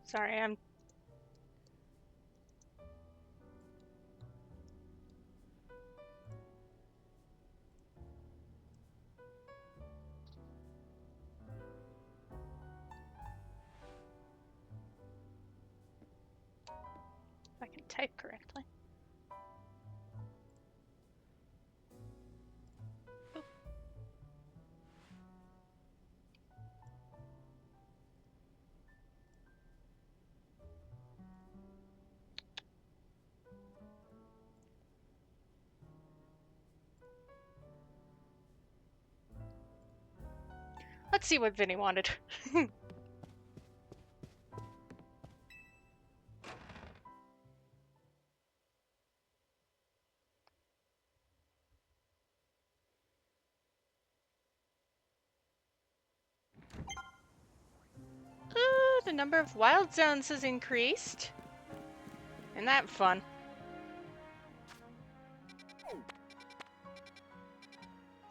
Sorry, I'm... If I can type correctly. Oop. Let's see what Vinnie wanted. Ooh, the number of wild zones has increased. Isn't that fun?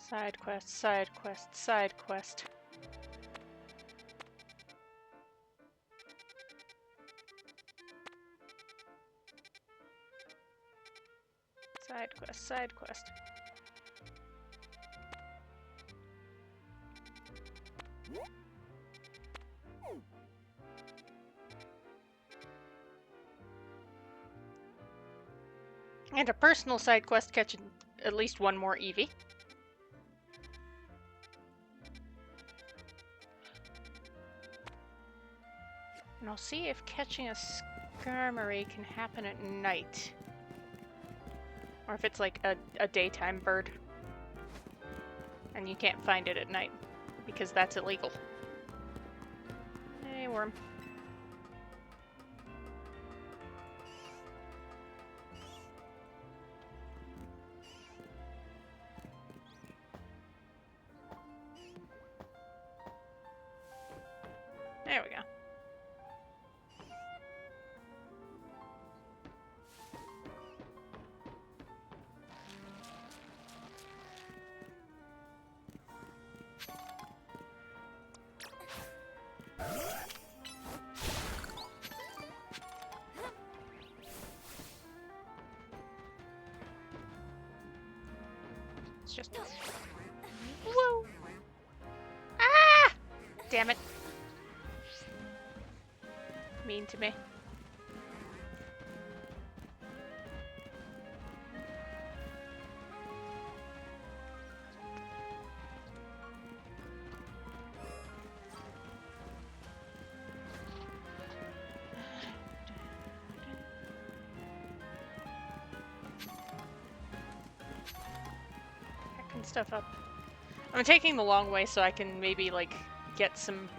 Side quest, side quest, side quest. Side quest, side quest. And a personal side quest catching at least one more Eevee. And I'll see if catching a Skarmory can happen at night. Or if it's like a daytime bird. And you can't find it at night. Because that's illegal. Hey, worm. There we go. It's just... Whoa! Ah! Damn it. Mean to me. Picking stuff up. I'm taking the long way so I can maybe like get some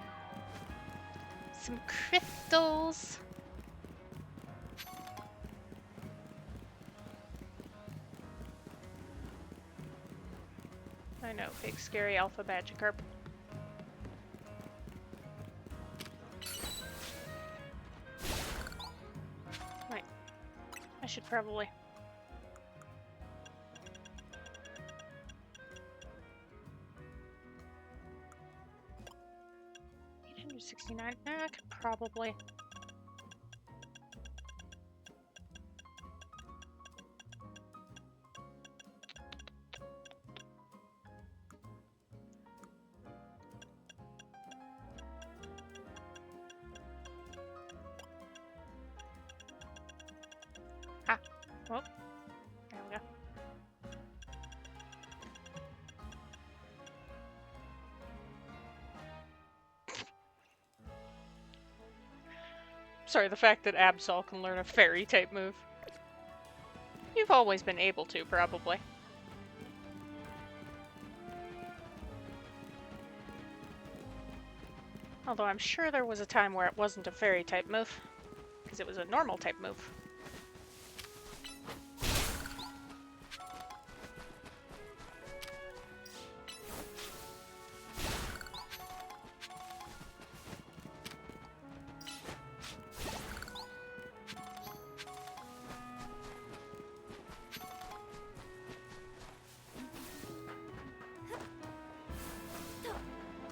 crystals. I know, big scary alpha Magikarp. Right. I should probably... 869. I could probably... Oh, there we go. Sorry, the fact that Absol can learn a fairy type move. You've always been able to, probably. Although I'm sure there was a time where it wasn't a fairy type move, because it was a normal type move.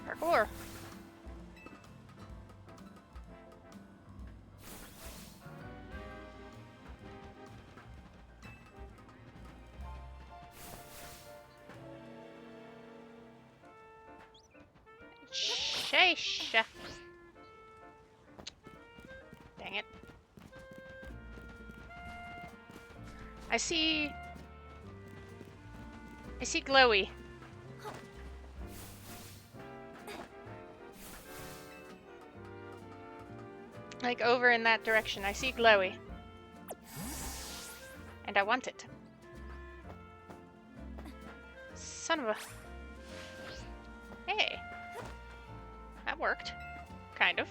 Parkour. Sheesh. Dang it. I see glowy. Like over in that direction. I see glowy. And I want it. Son of a... Hey. That worked. Kind of.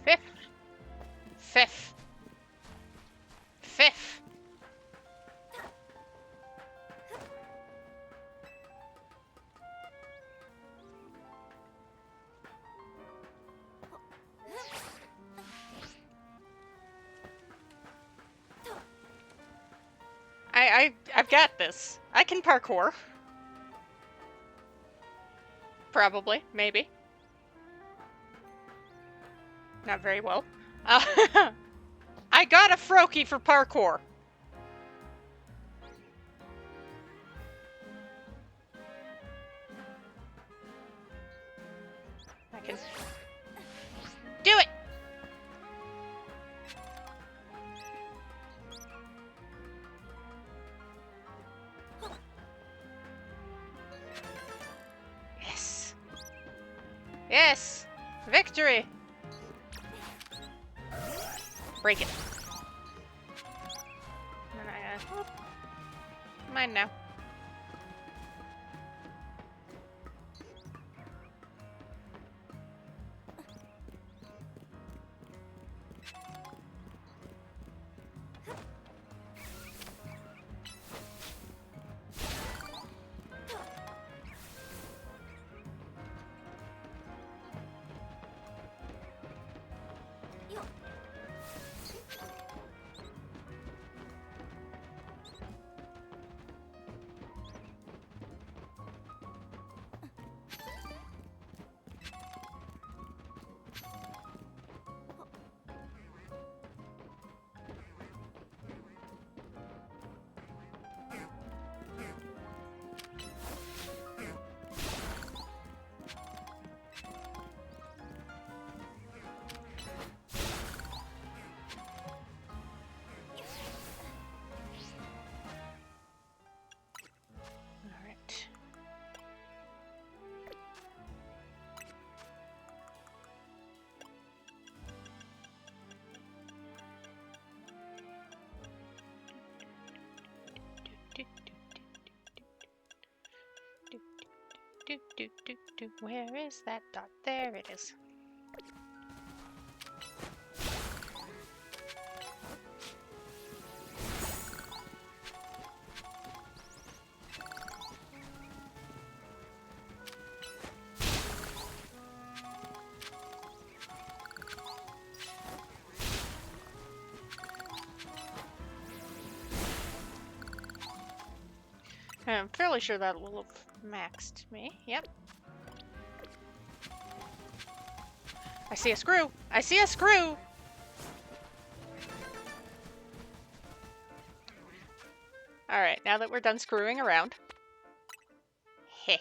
Fifth. I've got this. I can parkour. Probably. Maybe. Not very well. I got a Froakie for parkour. I can do it. Yes. Yes. Victory. Break it. Mine now. Where is that dot? There it is. I'm fairly sure that will have maxed me. Yep. I see a screw! I see a screw! Alright, now that we're done screwing around. Heh.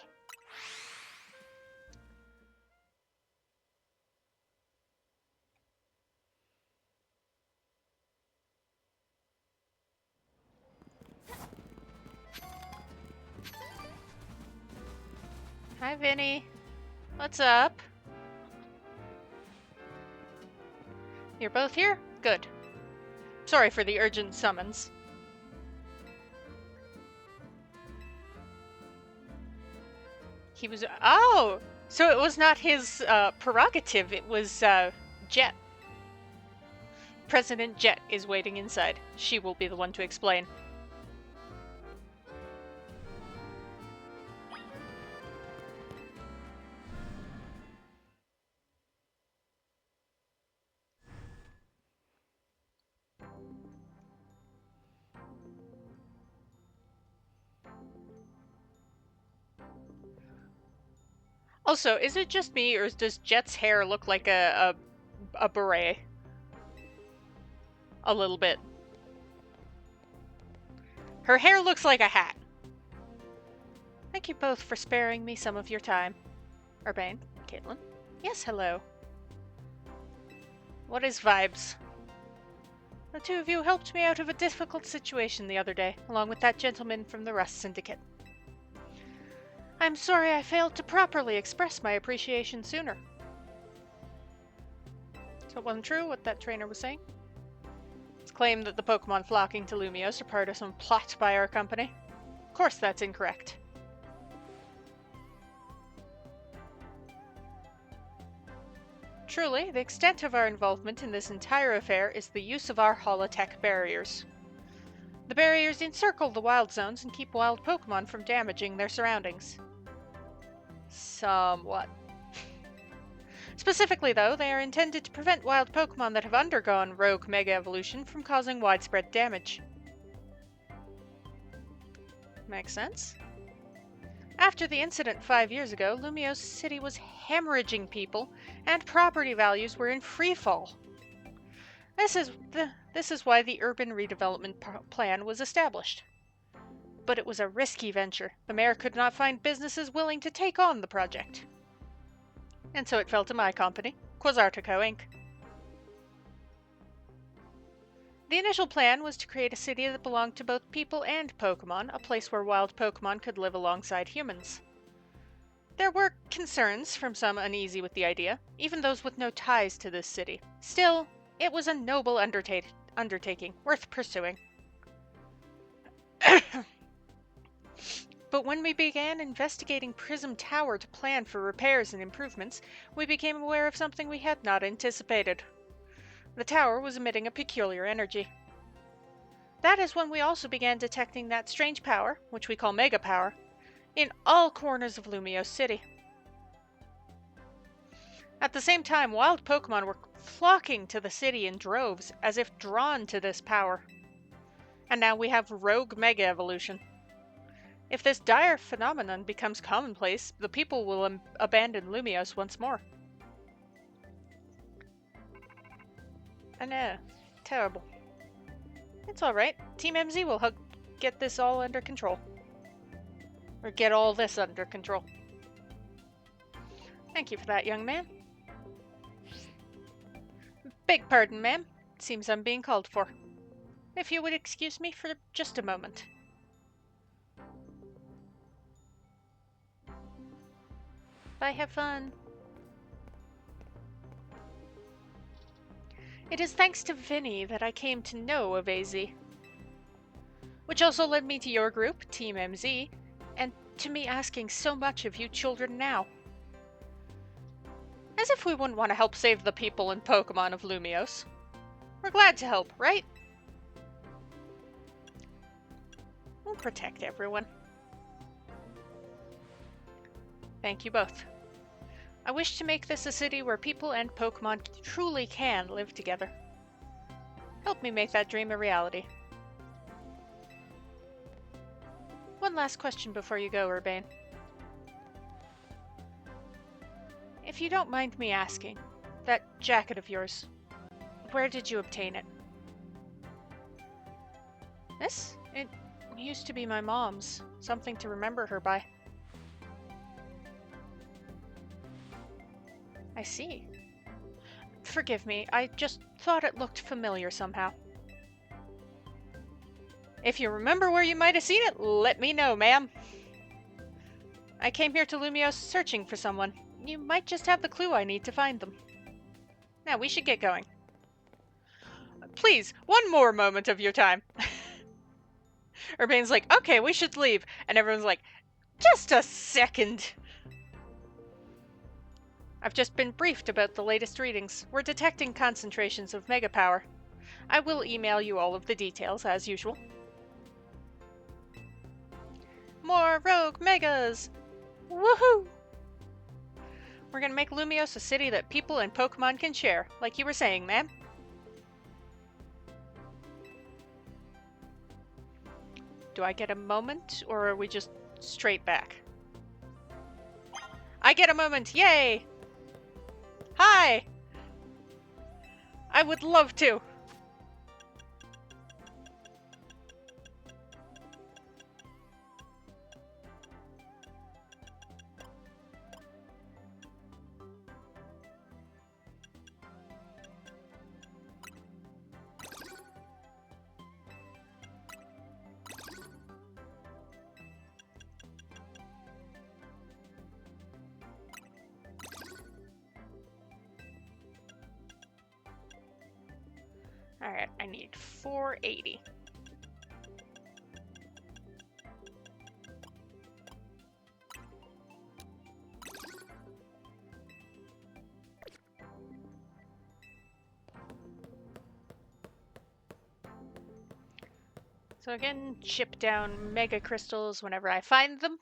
Hi, Vinnie. What's up? You're both here? Good. Sorry for the urgent summons. He was... Oh! So it was not his prerogative, it was Jet. President Jet is waiting inside. She will be the one to explain. Also, is it just me, or does Jet's hair look like a beret? A little bit. Her hair looks like a hat. Thank you both for sparing me some of your time. Urbane, Caitlin. Yes, hello. What is vibes? The two of you helped me out of a difficult situation the other day, along with that gentleman from the Rust Syndicate. I'm sorry I failed to properly express my appreciation sooner. So it wasn't true what that trainer was saying? It's claimed that the Pokemon flocking to Lumiose are part of some plot by our company. Of course that's incorrect. Truly, the extent of our involvement in this entire affair is the use of our holotech barriers. The barriers encircle the wild zones and keep wild Pokemon from damaging their surroundings. Somewhat. Specifically, though, they are intended to prevent wild Pokemon that have undergone rogue Mega Evolution from causing widespread damage. Makes sense. After the incident 5 years ago, Lumiose City was hemorrhaging people, and property values were in freefall. This is why the urban redevelopment plan was established. But it was a risky venture. The mayor could not find businesses willing to take on the project. And so it fell to my company, Quasartico Inc. The initial plan was to create a city that belonged to both people and Pokemon, a place where wild Pokemon could live alongside humans. There were concerns from some uneasy with the idea, even those with no ties to this city. Still, it was a noble undertaking, worth pursuing. But when we began investigating Prism Tower to plan for repairs and improvements, we became aware of something we had not anticipated. The tower was emitting a peculiar energy. That is when we also began detecting that strange power, which we call Mega Power, in all corners of Lumiose City. At the same time, wild Pokemon were flocking to the city in droves, as if drawn to this power. And now we have rogue Mega Evolution. If this dire phenomenon becomes commonplace, the people will abandon Lumiose once more. I know. Terrible. It's alright. Team MZ will get this all under control. Or get all this under control. Thank you for that, young man. Beg pardon, ma'am. It seems I'm being called for. If you would excuse me for just a moment. Bye, have fun. It is thanks to Vinnie that I came to know of AZ. Which also led me to your group, Team MZ, and to me asking so much of you children now. As if we wouldn't want to help save the people and Pokemon of Lumiose. We're glad to help, right? We'll protect everyone. Thank you both. I wish to make this a city where people and Pokemon truly can live together. Help me make that dream a reality. One last question before you go, Urbane. If you don't mind me asking, that jacket of yours, where did you obtain it? This? It used to be my mom's. Something to remember her by. I see. Forgive me, I just thought it looked familiar somehow. If you remember where you might have seen it, let me know, ma'am. I came here to Lumiose searching for someone. You might just have the clue I need to find them. Now, we should get going. Please, one more moment of your time. Urbane's like, okay, we should leave. And everyone's like, just a second. I've just been briefed about the latest readings. We're detecting concentrations of Mega Power. I will email you all of the details, as usual. More rogue Megas! Woohoo! We're gonna make Lumiose a city that people and Pokemon can share, like you were saying, ma'am. Do I get a moment, or are we just straight back? I get a moment, yay! Hi! I would love to. Alright, I need 480. So again, chip down mega crystals whenever I find them.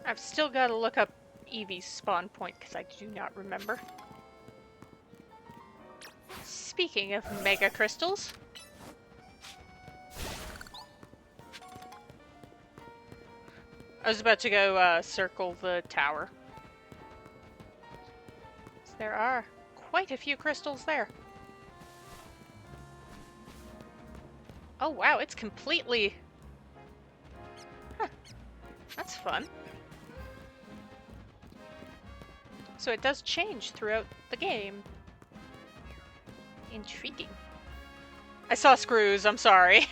I've still got to look up Eevee's spawn point because I do not remember. Speaking of mega crystals, I was about to go circle the tower. So there are quite a few crystals there. Oh wow, it's completely... Huh, that's fun. So it does change throughout the game. Intriguing. I saw screws, I'm sorry.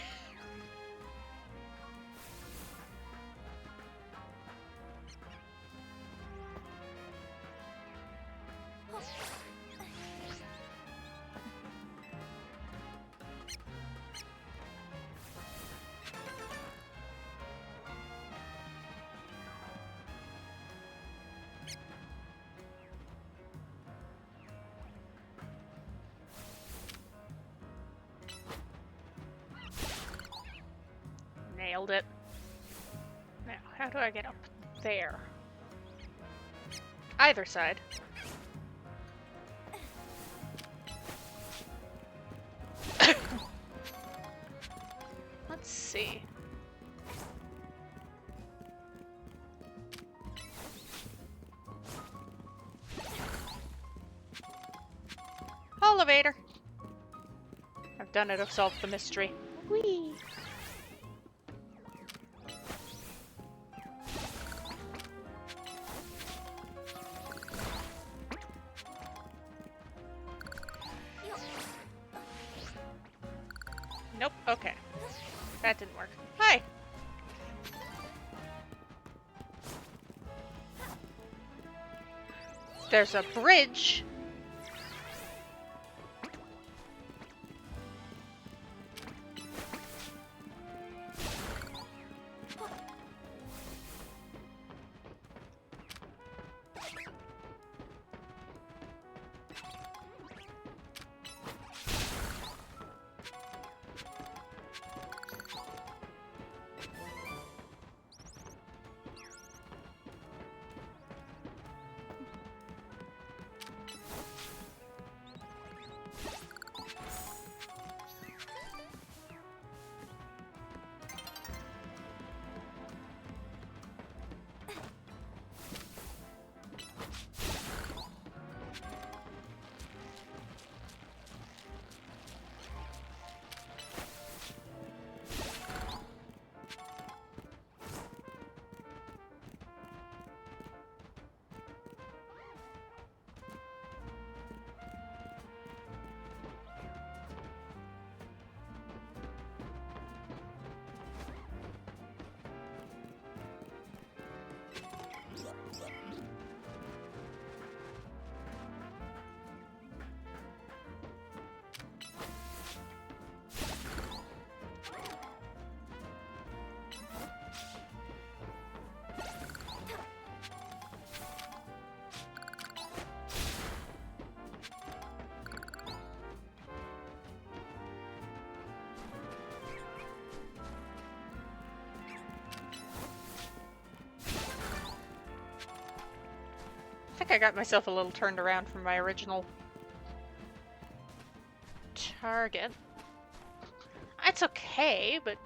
Nailed it. Now, how do I get up there? Either side. Let's see. Elevator. I've done it, I've solved the mystery. Whee! Nope, okay. That didn't work. Hi! There's a bridge. think I got myself a little turned around from my original target. It's okay, but...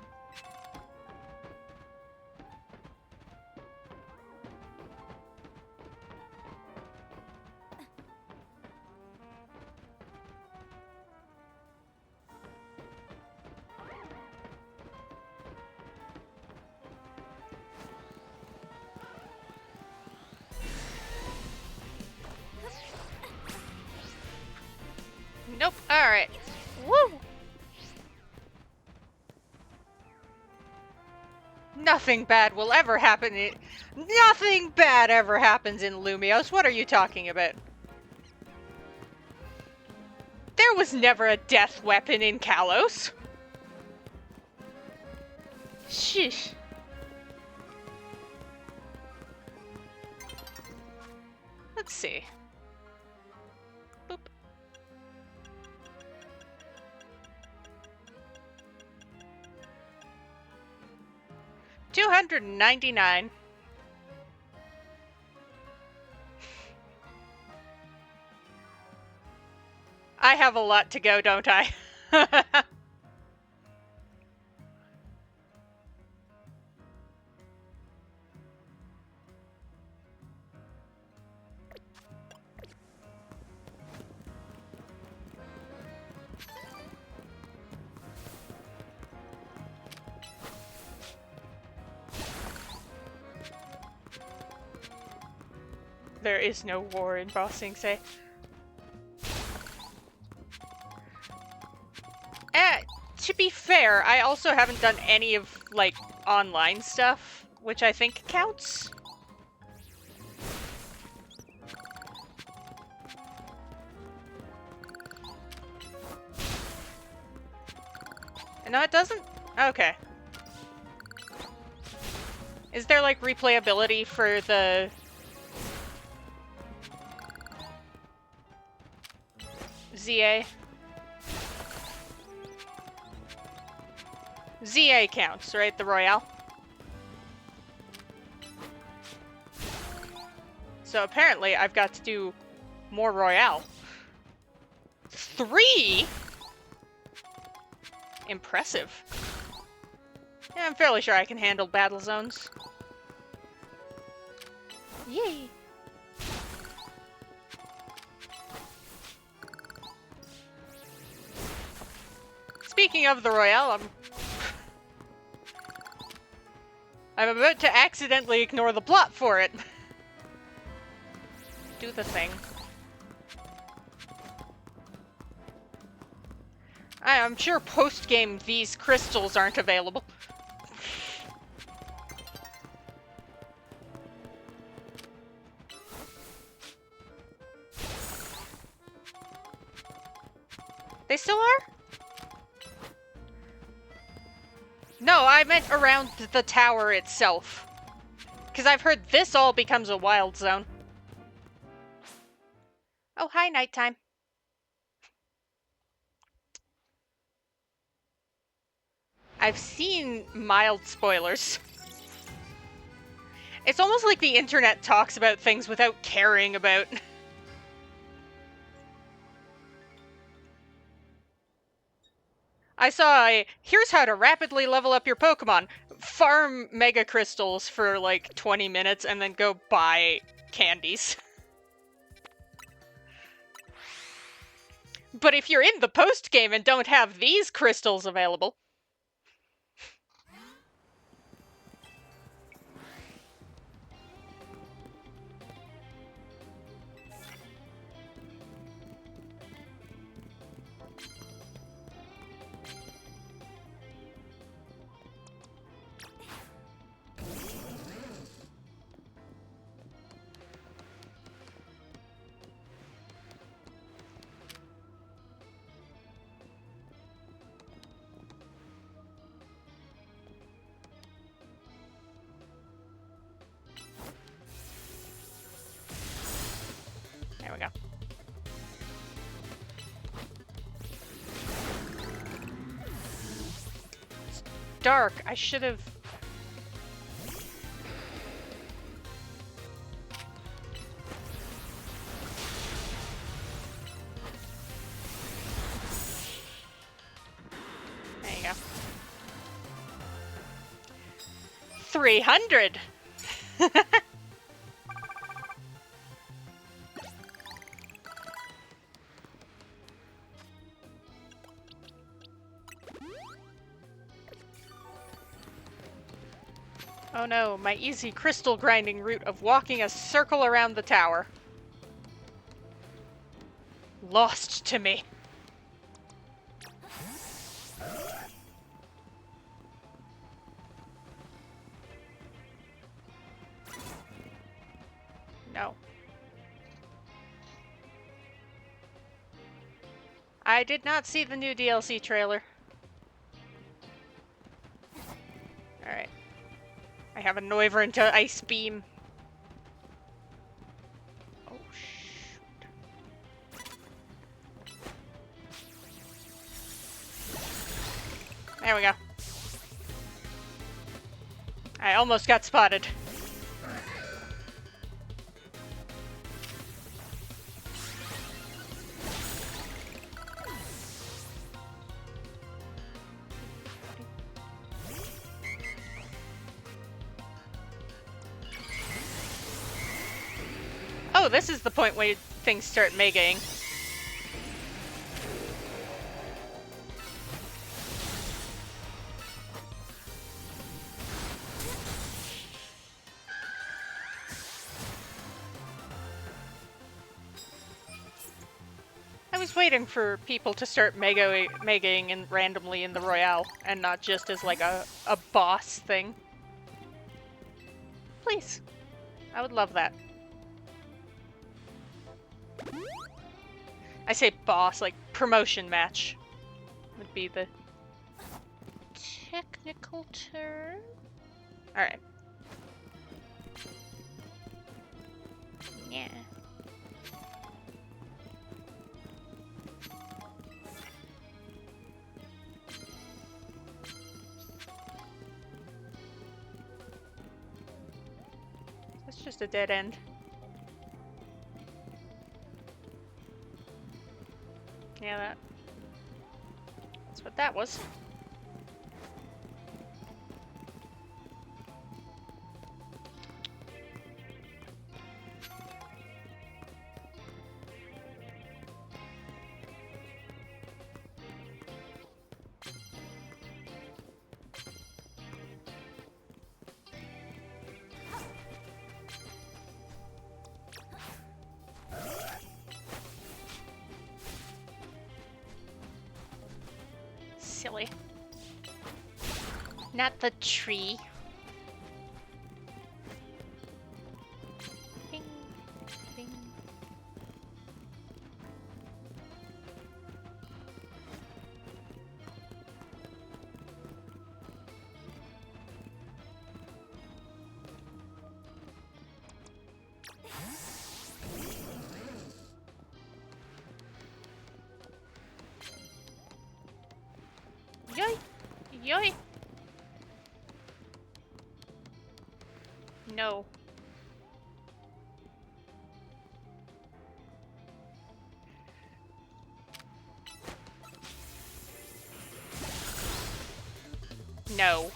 Nope. Alright. Woo! Nothing bad will ever happen in... Nothing bad ever happens in Lumiose. What are you talking about? There was never a death weapon in Kalos. Sheesh. Let's see. Boop. $299. I have a lot to go, don't I? There is no war in Ba Sing Se. To be fair, I also haven't done any of, like, online stuff, which I think counts. No, it doesn't? Okay. Is there, like, replayability for the... ZA? ZA counts, right? The Royale? So apparently I've got to do more Royale. 3?! Impressive. Yeah, I'm fairly sure I can handle battle zones. Yay! Speaking of the Royale, I'm about to accidentally ignore the plot for it. Do the thing. I'm sure post-game these crystals aren't available. They still are? No, I meant around the tower itself. Because I've heard this all becomes a wild zone. Oh, hi, nighttime. I've seen mild spoilers. It's almost like the internet talks about things without caring about. I saw a, here's how to rapidly level up your Pokemon. Farm Mega Crystals for like 20 minutes and then go buy candies. But if you're in the post-game and don't have these crystals available... There we go. It's dark. I should have... 300! Oh no, my easy crystal grinding route of walking a circle around the tower. Lost to me. No. I did not see the new DLC trailer. Alright. I have a Noivern into Ice Beam. Oh, shoot. There we go. I almost got spotted. Oh, this is the point where things start megaing. I was waiting for people to start megaing in randomly in the Royale, and not just as like a boss thing. Please. I would love that. I say boss, like promotion match would be the technical term. Alright. Yeah. That's just a dead end. Yeah, that's what that was. Silly. Not the tree. Bing, bing. Yoy! Yoy! No. No.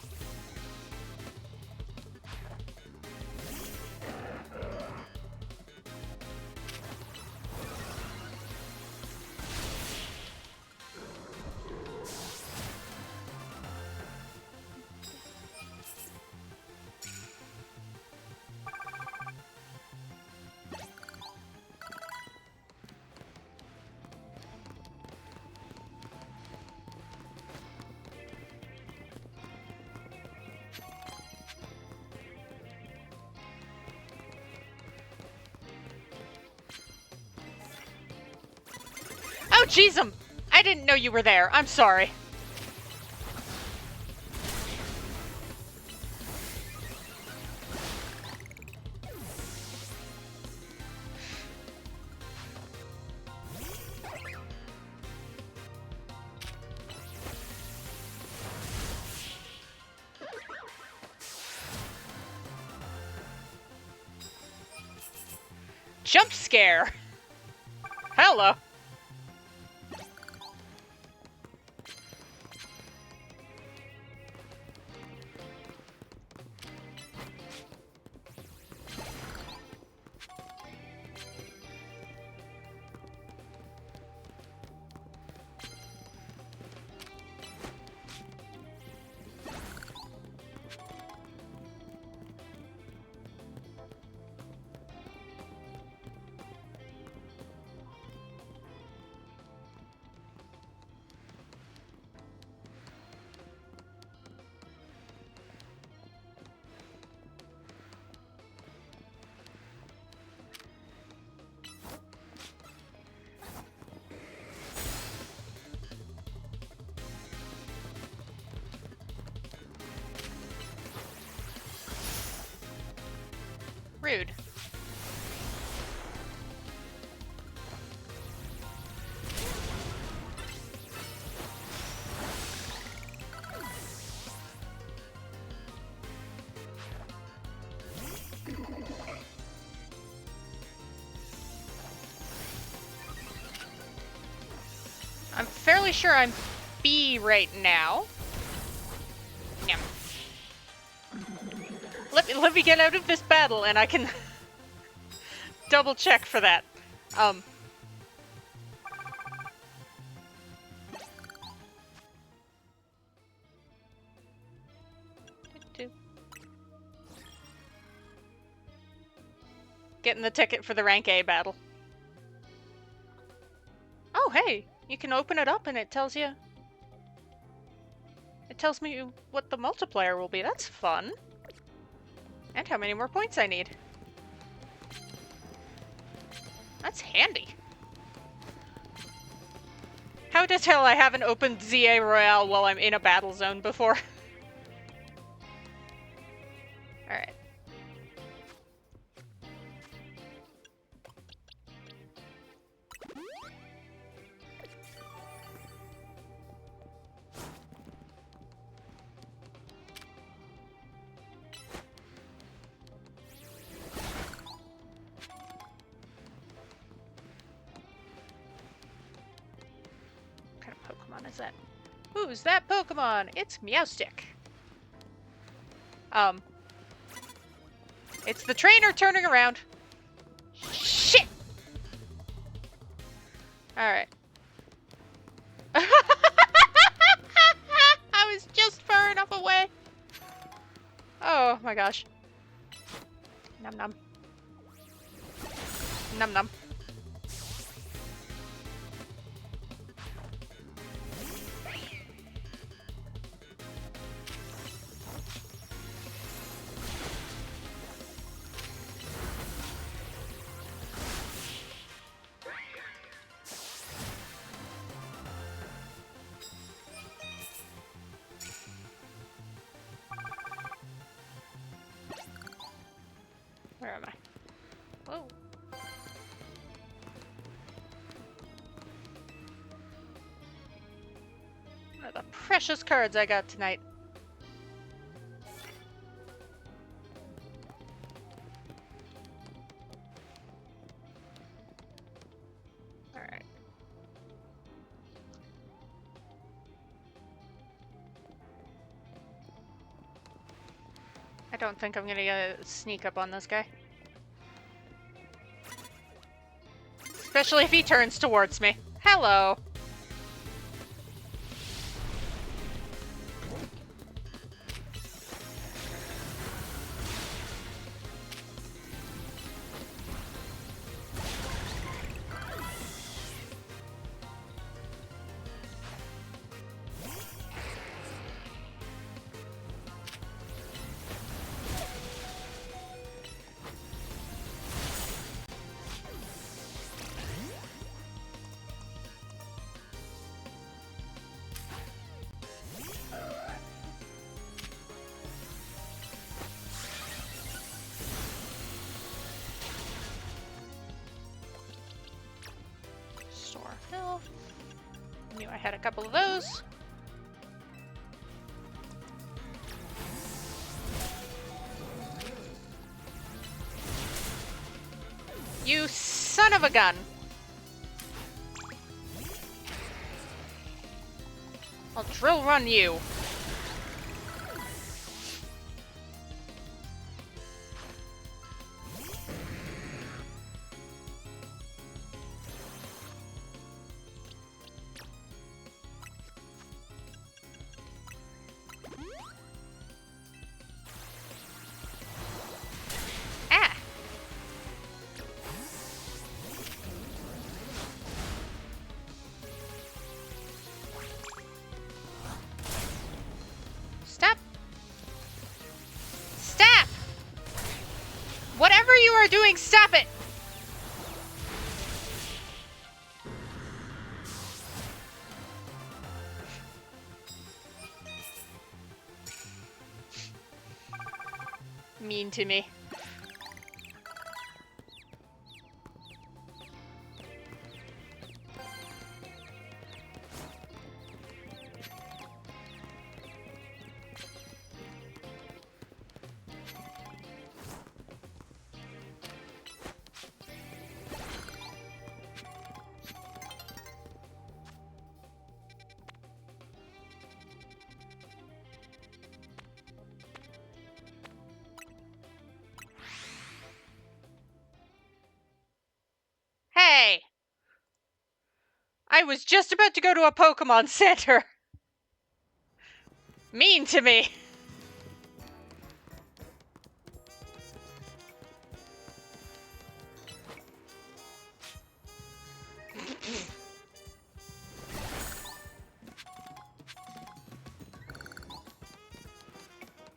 Oh, jeez, I didn't know you were there. I'm sorry. Jump scare. Hello. I'm fairly sure I'm B right now. Yeah. Let me get out of this battle and I can double check for that. Getting the ticket for the rank A battle. Oh, hey, you can open it up and it tells you. It tells me what the multiplier will be. That's fun. And how many more points I need. That's handy. How to tell I haven't opened ZA Royale while I'm in a battle zone before. Alright. What kind of Pokemon is that? Who's that Pokemon? It's Meowstick. It's the trainer turning around. Shit! Alright. I was just far enough away. Oh my gosh. Num num. Num num. Where am I? Whoa. What are the precious cards I got tonight? Alright. I don't think I'm gonna get a sneak up on this guy. Especially if he turns towards me. Hello! Knew I had a couple of those. You son of a gun! I'll drill run you. Whatever you are doing, stop it! Mean to me. I was just about to go to a Pokemon Center. Mean to me.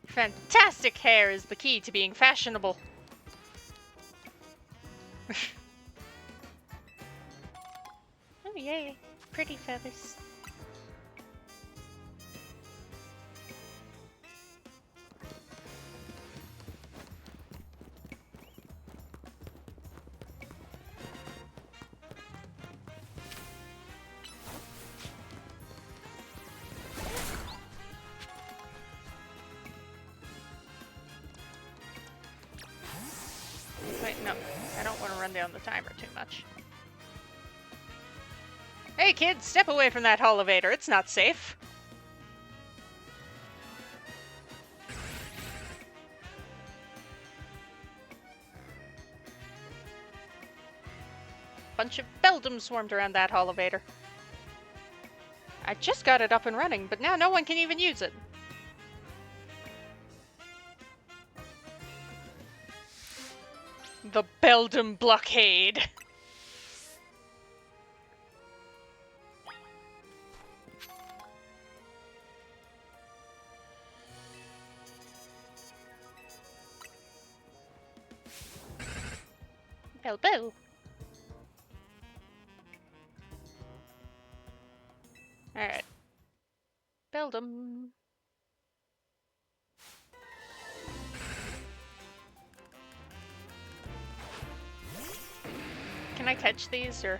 Fantastic hair is the key to being fashionable. Oh yay, pretty feathers. Wait, no. I don't want to run down the timer too much. Hey kids, step away from that elevator. It's not safe. Bunch of Beldums swarmed around that elevator. I just got it up and running, but now no one can even use it. The Beldum blockade. Bell bell. Alright. Beldum. Can I catch these, or...?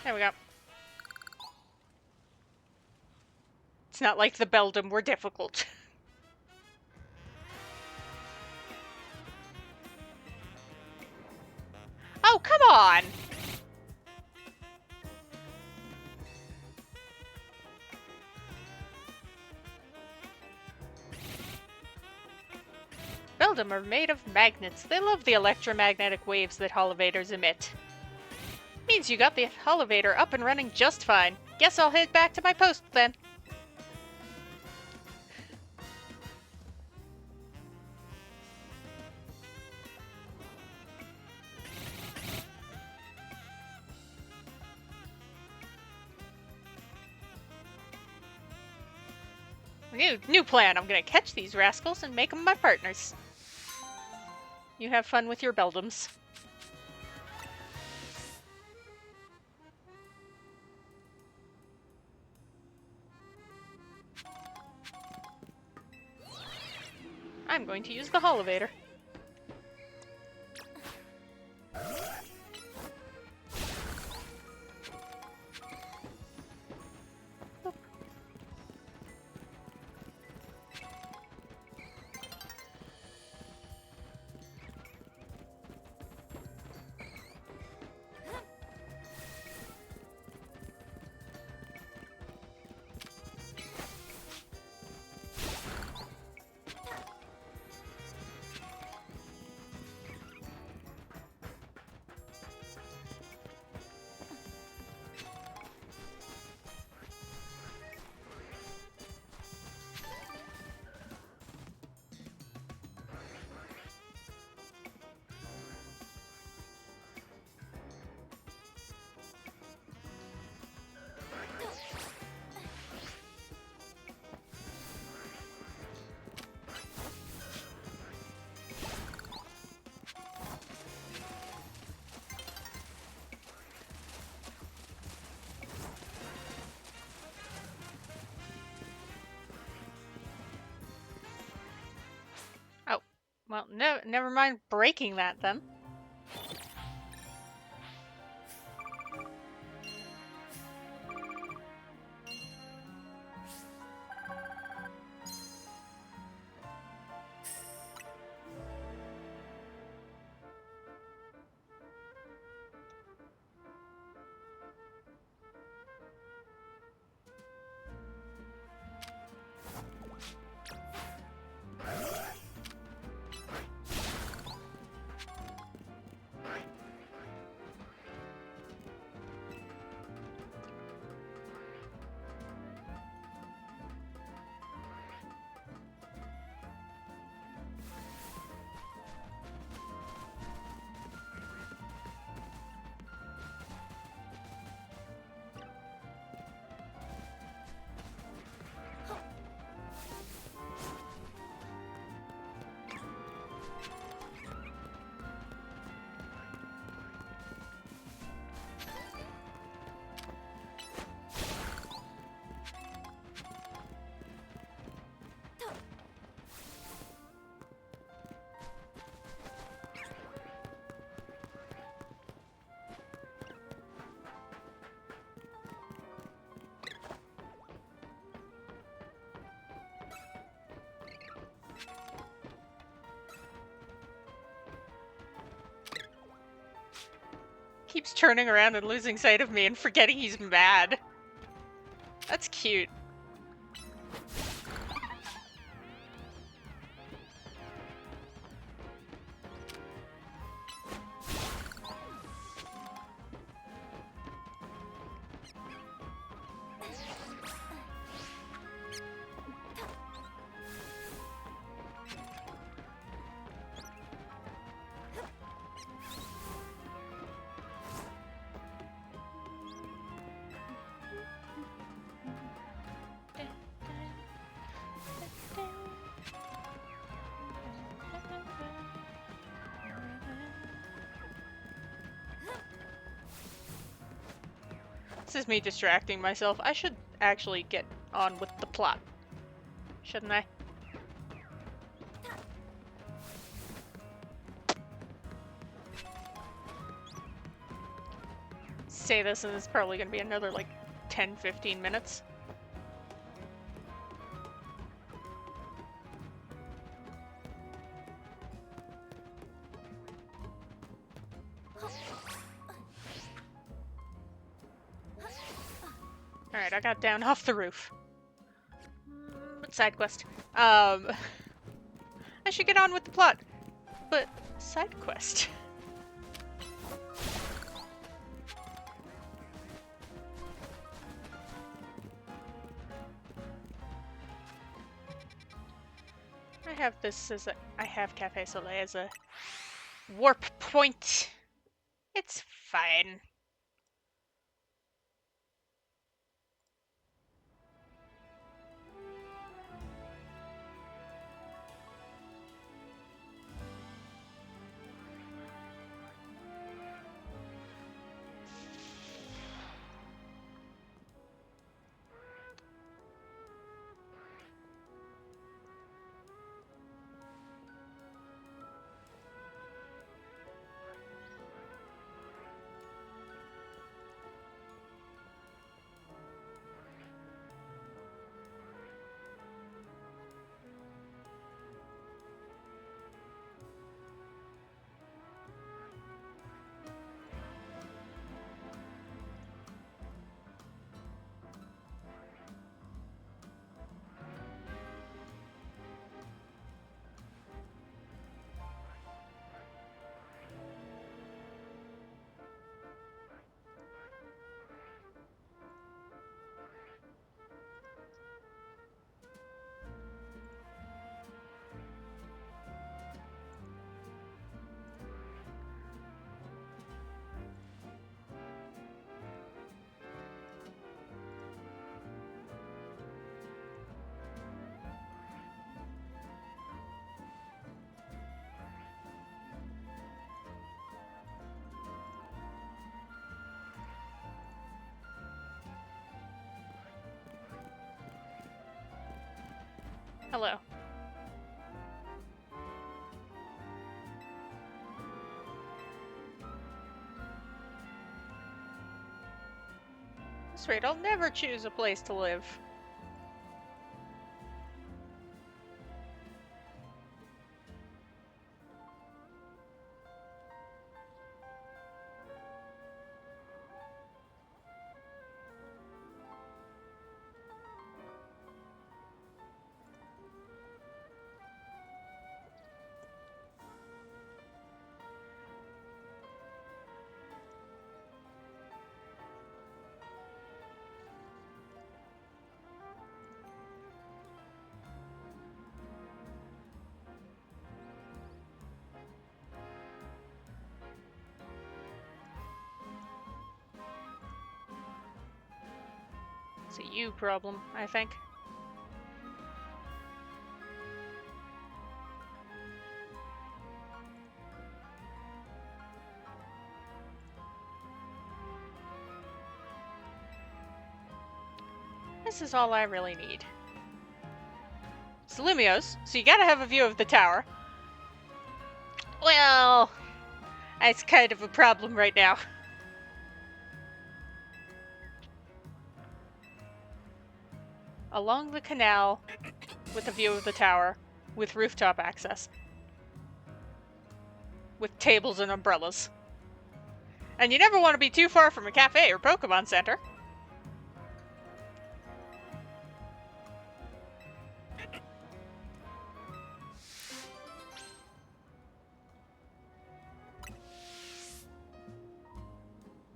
There we go. It's not like the Beldum were difficult. Oh, come on! Beldum are made of magnets. They love the electromagnetic waves that elevators emit. Means you got the elevator up and running just fine. Guess I'll head back to my post then. New plan. I'm gonna catch these rascals and make them my partners. You have fun with your Beldums. I'm going to use the elevator. Oh, well, no, never mind breaking that then. keeps turning around and losing sight of me and forgetting he's mad. That's cute. This is me distracting myself. I should actually get on with the plot. Shouldn't I? Say this and it's probably gonna be another like 10-15 minutes. Alright, I got down off the roof. Side quest. I should get on with the plot. But side quest. I have this as I have Cafe Soleil as a warp point. It's fine. Hello. That's right, I'll never choose a place to live. It's a you problem, I think. This is all I really need. It's Lumiose, so you gotta have a view of the tower. Well, that's kind of a problem right now. Along the canal, with a view of the tower, with rooftop access. With tables and umbrellas. And you never want to be too far from a cafe or Pokemon Center.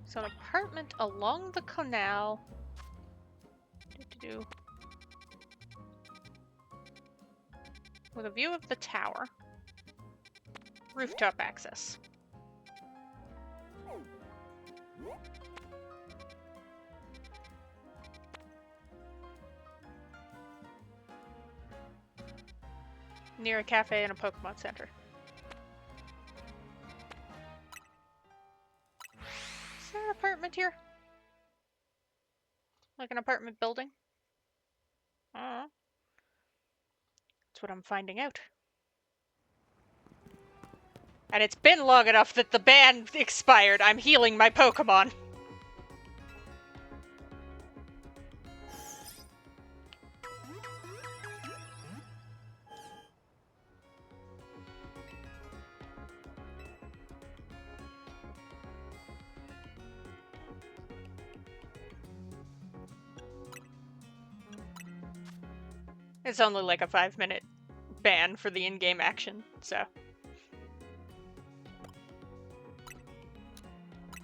So an apartment along the canal. With a view of the tower. Rooftop access. Near a cafe and a Pokemon Center. Is there an apartment here? Like an apartment building? That's what I'm finding out. And it's been long enough that the ban expired. I'm healing my Pokemon. It's only like a 5-minute ban for the in-game action, so.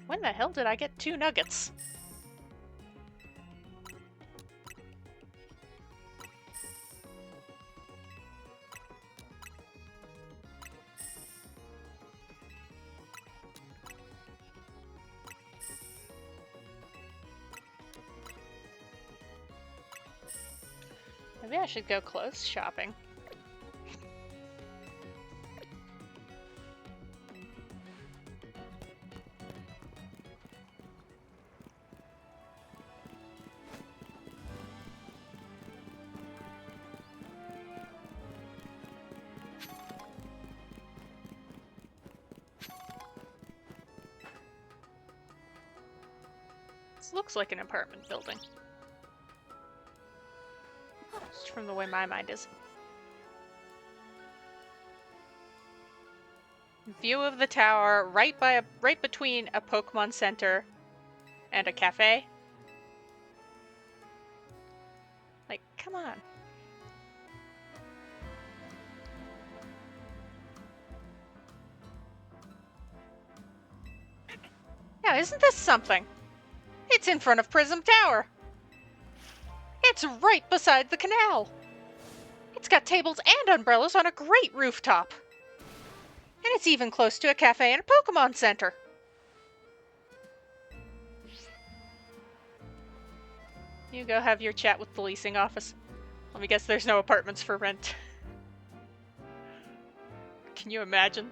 When the hell did I get 2 nuggets? Maybe I should go clothes shopping. This looks like an apartment building. Just from the way my mind is. View of the tower, right between a Pokemon Center and a cafe. Like, come on. Yeah, isn't this something? It's in front of Prism Tower. It's right beside the canal. It's got tables and umbrellas on a great rooftop. And it's even close to a cafe and a Pokemon Center. You go have your chat with the leasing office. Let me guess there's no apartments for rent. Can you imagine?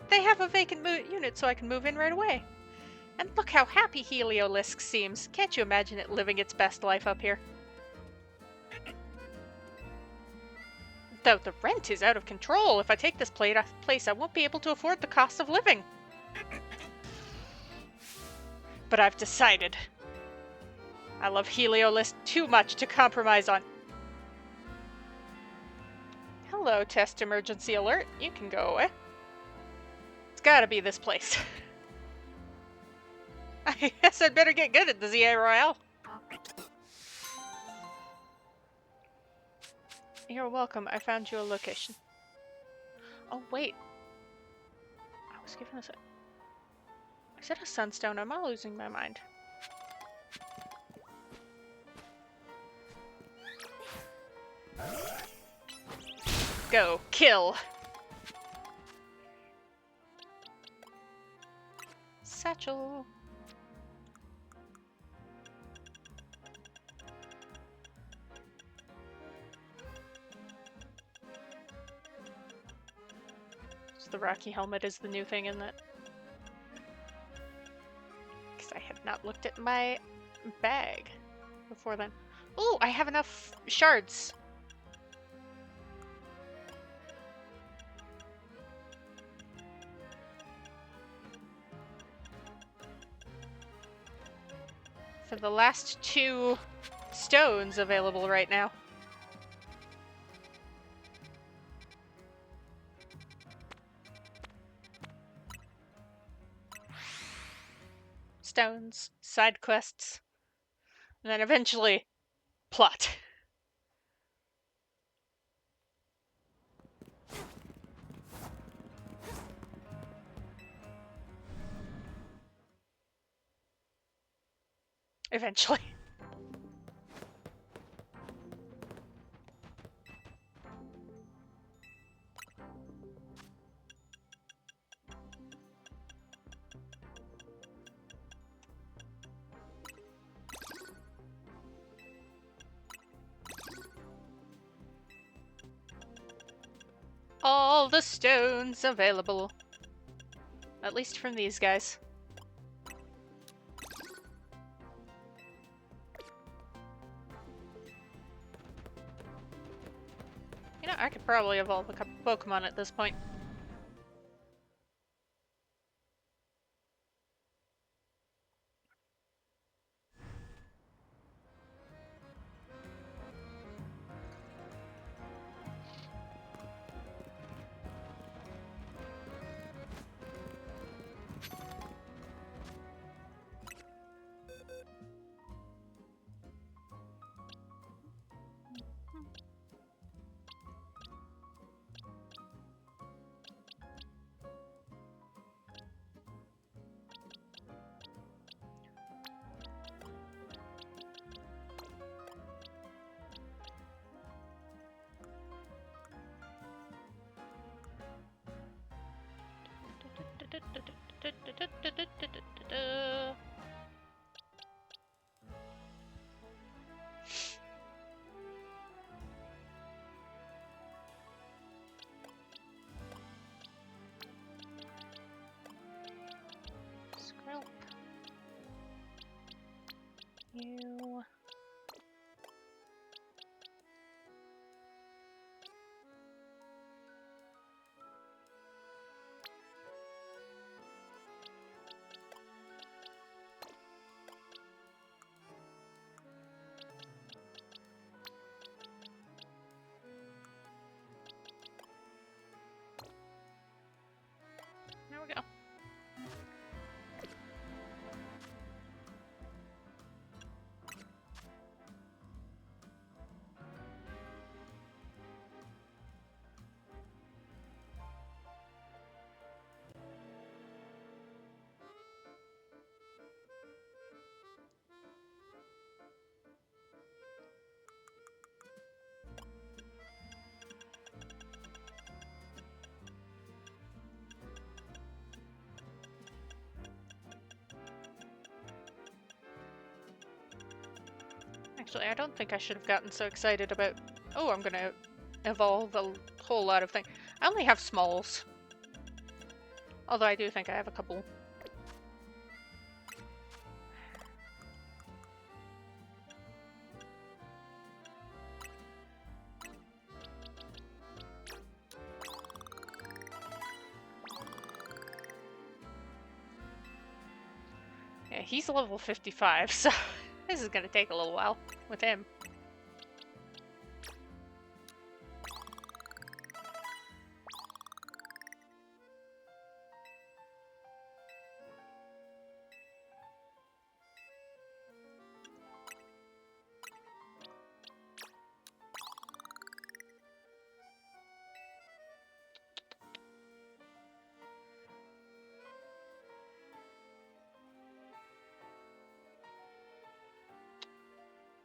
They have a vacant unit so I can move in right away. And look how happy Heliolisk seems. Can't you imagine it living its best life up here? Though the rent is out of control. If I take this place, I won't be able to afford the cost of living. But I've decided. I love Heliolisk too much to compromise on. Hello, test emergency alert. You can go away. It's gotta be this place. I guess I'd better get good at the ZA Royale. You're welcome. I found you a location. Oh, wait. I was given this. Is it a sunstone? Am I losing my mind? Go. Kill. Satchel. So the Rocky helmet is the new thing, isn't it? Because I had not looked at my bag before then. Oh, I have enough shards. For the last 2 stones available right now. stones, side quests, and then eventually plot. Eventually. All the stones available. At least from these guys. You know, I could probably evolve a couple Pokemon at this point. Squirrel. You. There we go. Actually, I don't think I should have gotten so excited about, oh, I'm gonna evolve a whole lot of things. I only have smalls. Although I do think I have a couple. Yeah, he's level 55, so this is gonna take a little while with him.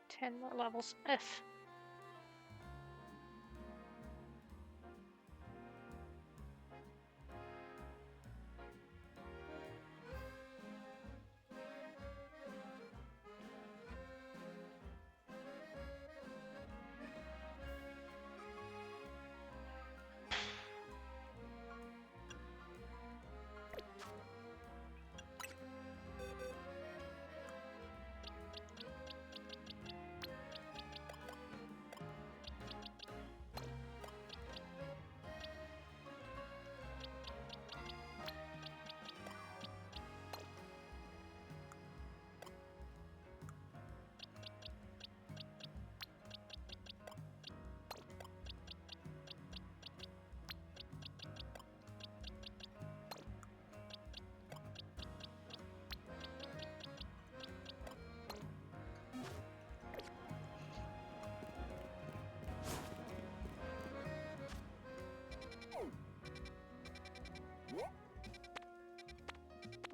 Ten more levels. F.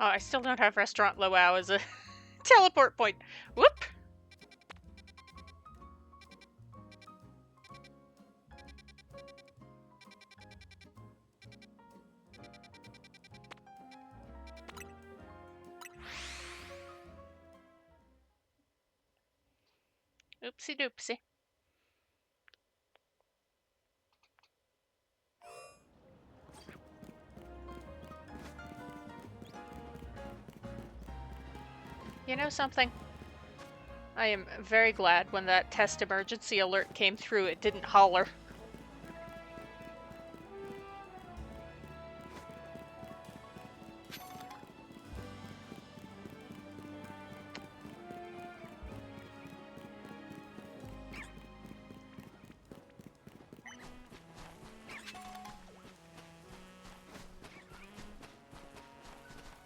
Oh, I still don't have Restaurant Luau as a teleport point. Whoop! Oopsie doopsie. You know something? I am very glad when that test emergency alert came through, it didn't holler.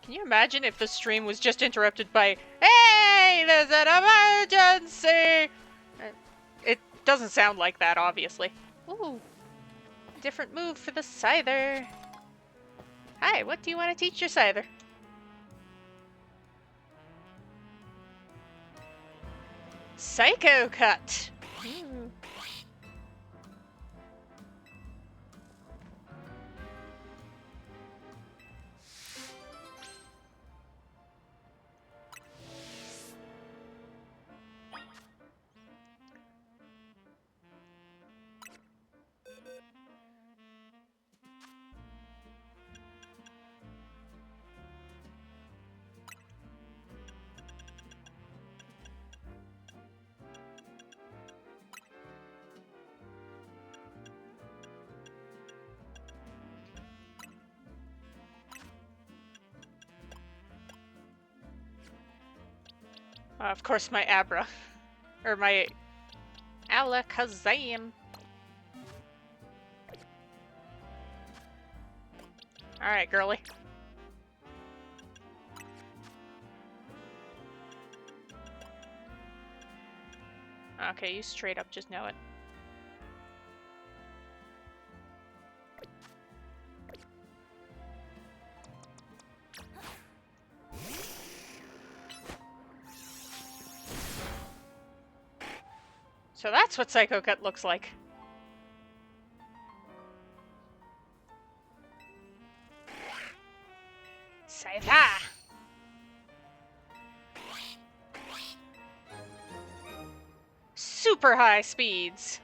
Can you imagine if the stream was just interrupted by, "Hey, there's an emergency!" It doesn't sound like that, obviously. Ooh, different move for the Scyther. Hi, what do you want to teach your Scyther? Psycho Cut! Ooh. Of course, my Abra. Or my Alakazam. Alright, girly. Okay, you straight up just know it. So that's what Psycho Cut looks like. Scyther! Super high speeds!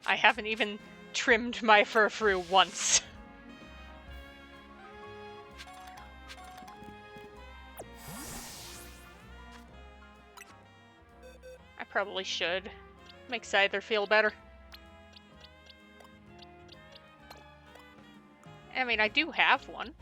I haven't even trimmed my Furfrou once. I probably should. Makes Scyther feel better. I mean, I do have one.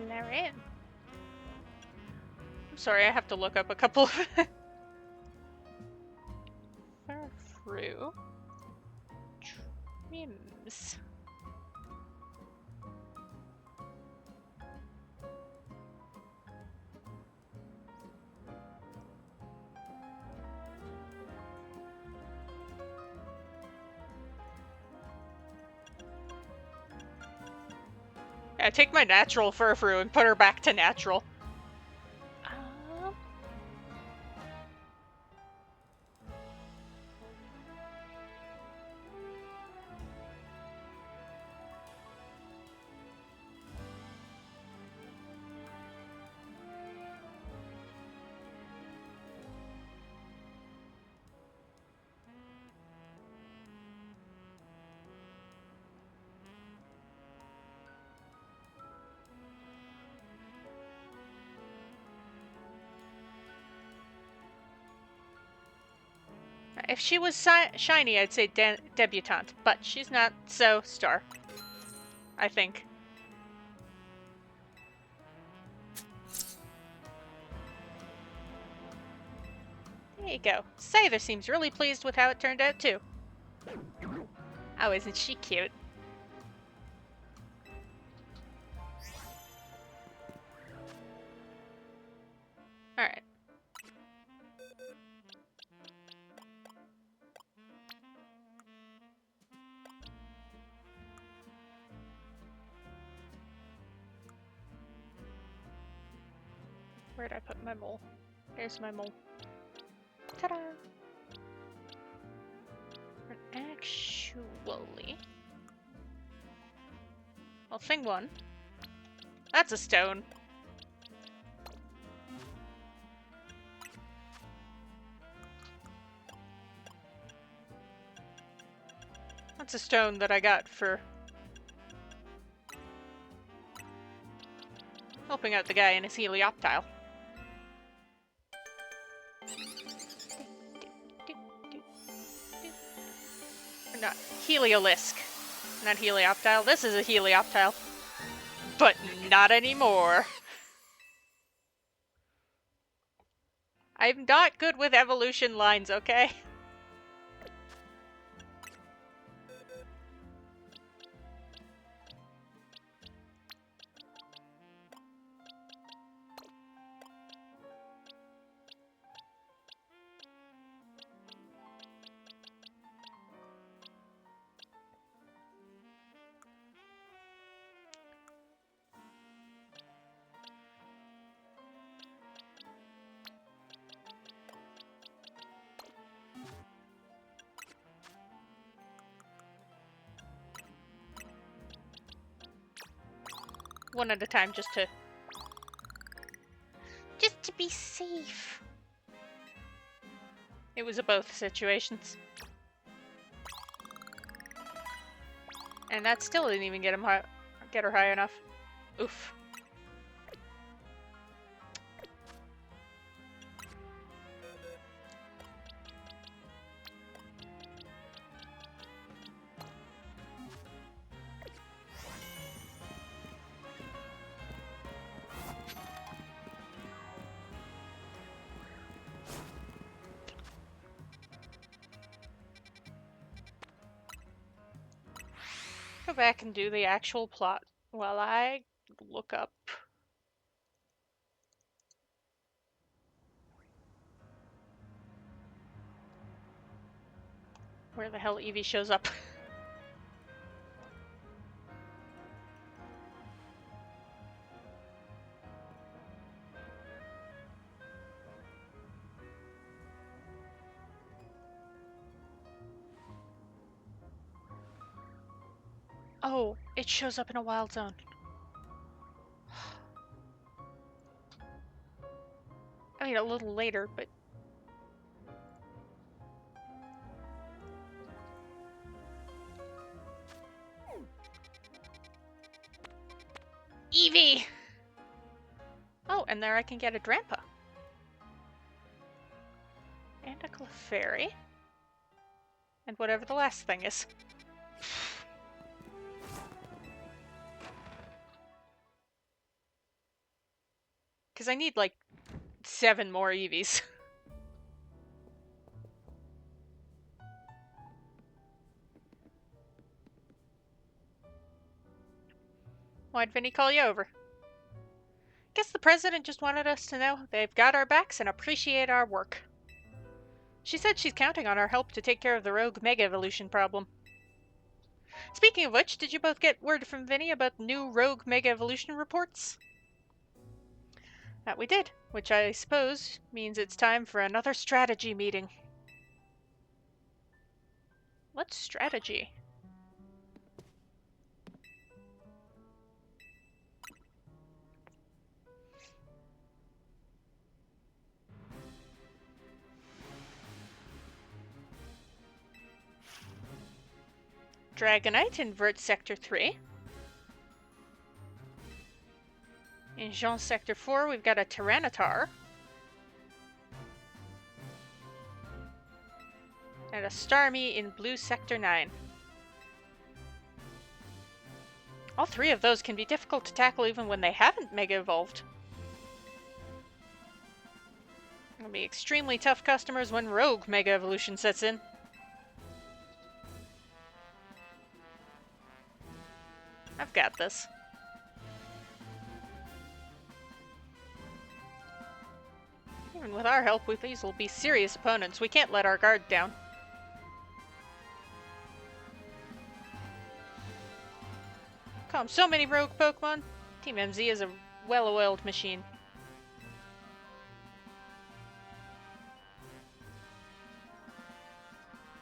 Laren. I'm sorry, I have to look up a couple of Furfrou. Trembles. Yeah, take my natural Furfrou and put her back to natural. If she was shiny, I'd say debutante, but she's not, so star. I think. There you go. Scyther seems really pleased with how it turned out, too. Oh, isn't she cute? Alright. Where'd I put my mole? There's my mole. Ta-da! Actually... Well, thing one. That's a stone. That's a stone that I got for helping out the guy in his helioptile. Not heliolisk. Not helioptile. This is a helioptile. But not anymore. I'm not good with evolution lines, okay? One at a time, just to be safe. It was a both situations. And that still didn't even get her high enough. Oof. Go back and do the actual plot while I look up where the hell Eevee shows up. Oh, it shows up in a wild zone. I mean, a little later, but... Eevee! Oh, and there I can get a Drampa. And a Clefairy. And whatever the last thing is. Because I need, like, 7 more Eevees. Why'd Vinnie call you over? Guess the president just wanted us to know they've got our backs and appreciate our work. She said she's counting on our help to take care of the rogue Mega Evolution problem. Speaking of which, did you both get word from Vinnie about the new rogue Mega Evolution reports? That we did, which I suppose means it's time for another strategy meeting. What strategy? Dragonite in Vert Sector 3. In Jean Sector 4, we've got a Tyranitar. And a Starmie in blue Sector 9. All three of those can be difficult to tackle even when they haven't Mega Evolved. They'll be extremely tough customers when Rogue Mega Evolution sets in. I've got this. Even with our help, these will be serious opponents. We can't let our guard down. Calm so many rogue Pokemon. Team MZ is a well-oiled machine.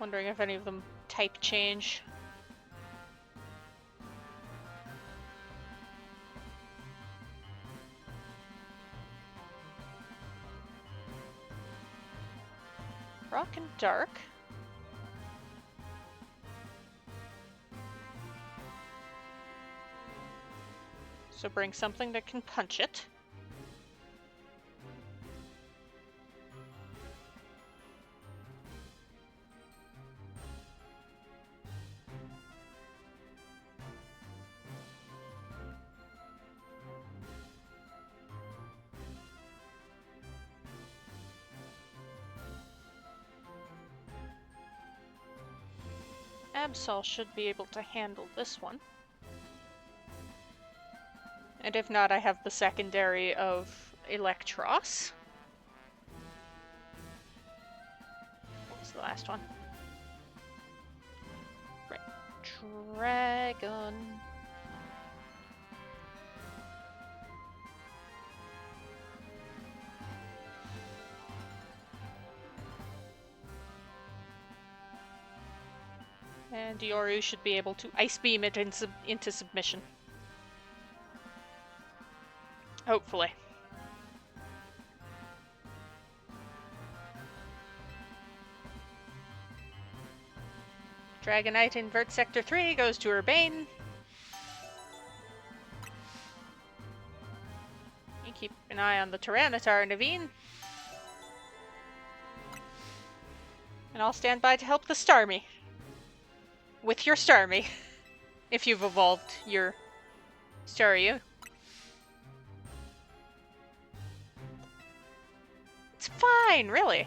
Wondering if any of them type change. Rock and Dark. So bring something that can punch it. Absol should be able to handle this one. And if not, I have the secondary of Electros. What was the last one? Right. Dragon. And Yoru should be able to Ice Beam it into submission. Hopefully. Dragonite invert Sector 3 goes to Urbane. You keep an eye on the Tyranitar, Naveen. And I'll stand by to help the Starmie. With your Starmie. If you've evolved your Staryu. It's fine, really.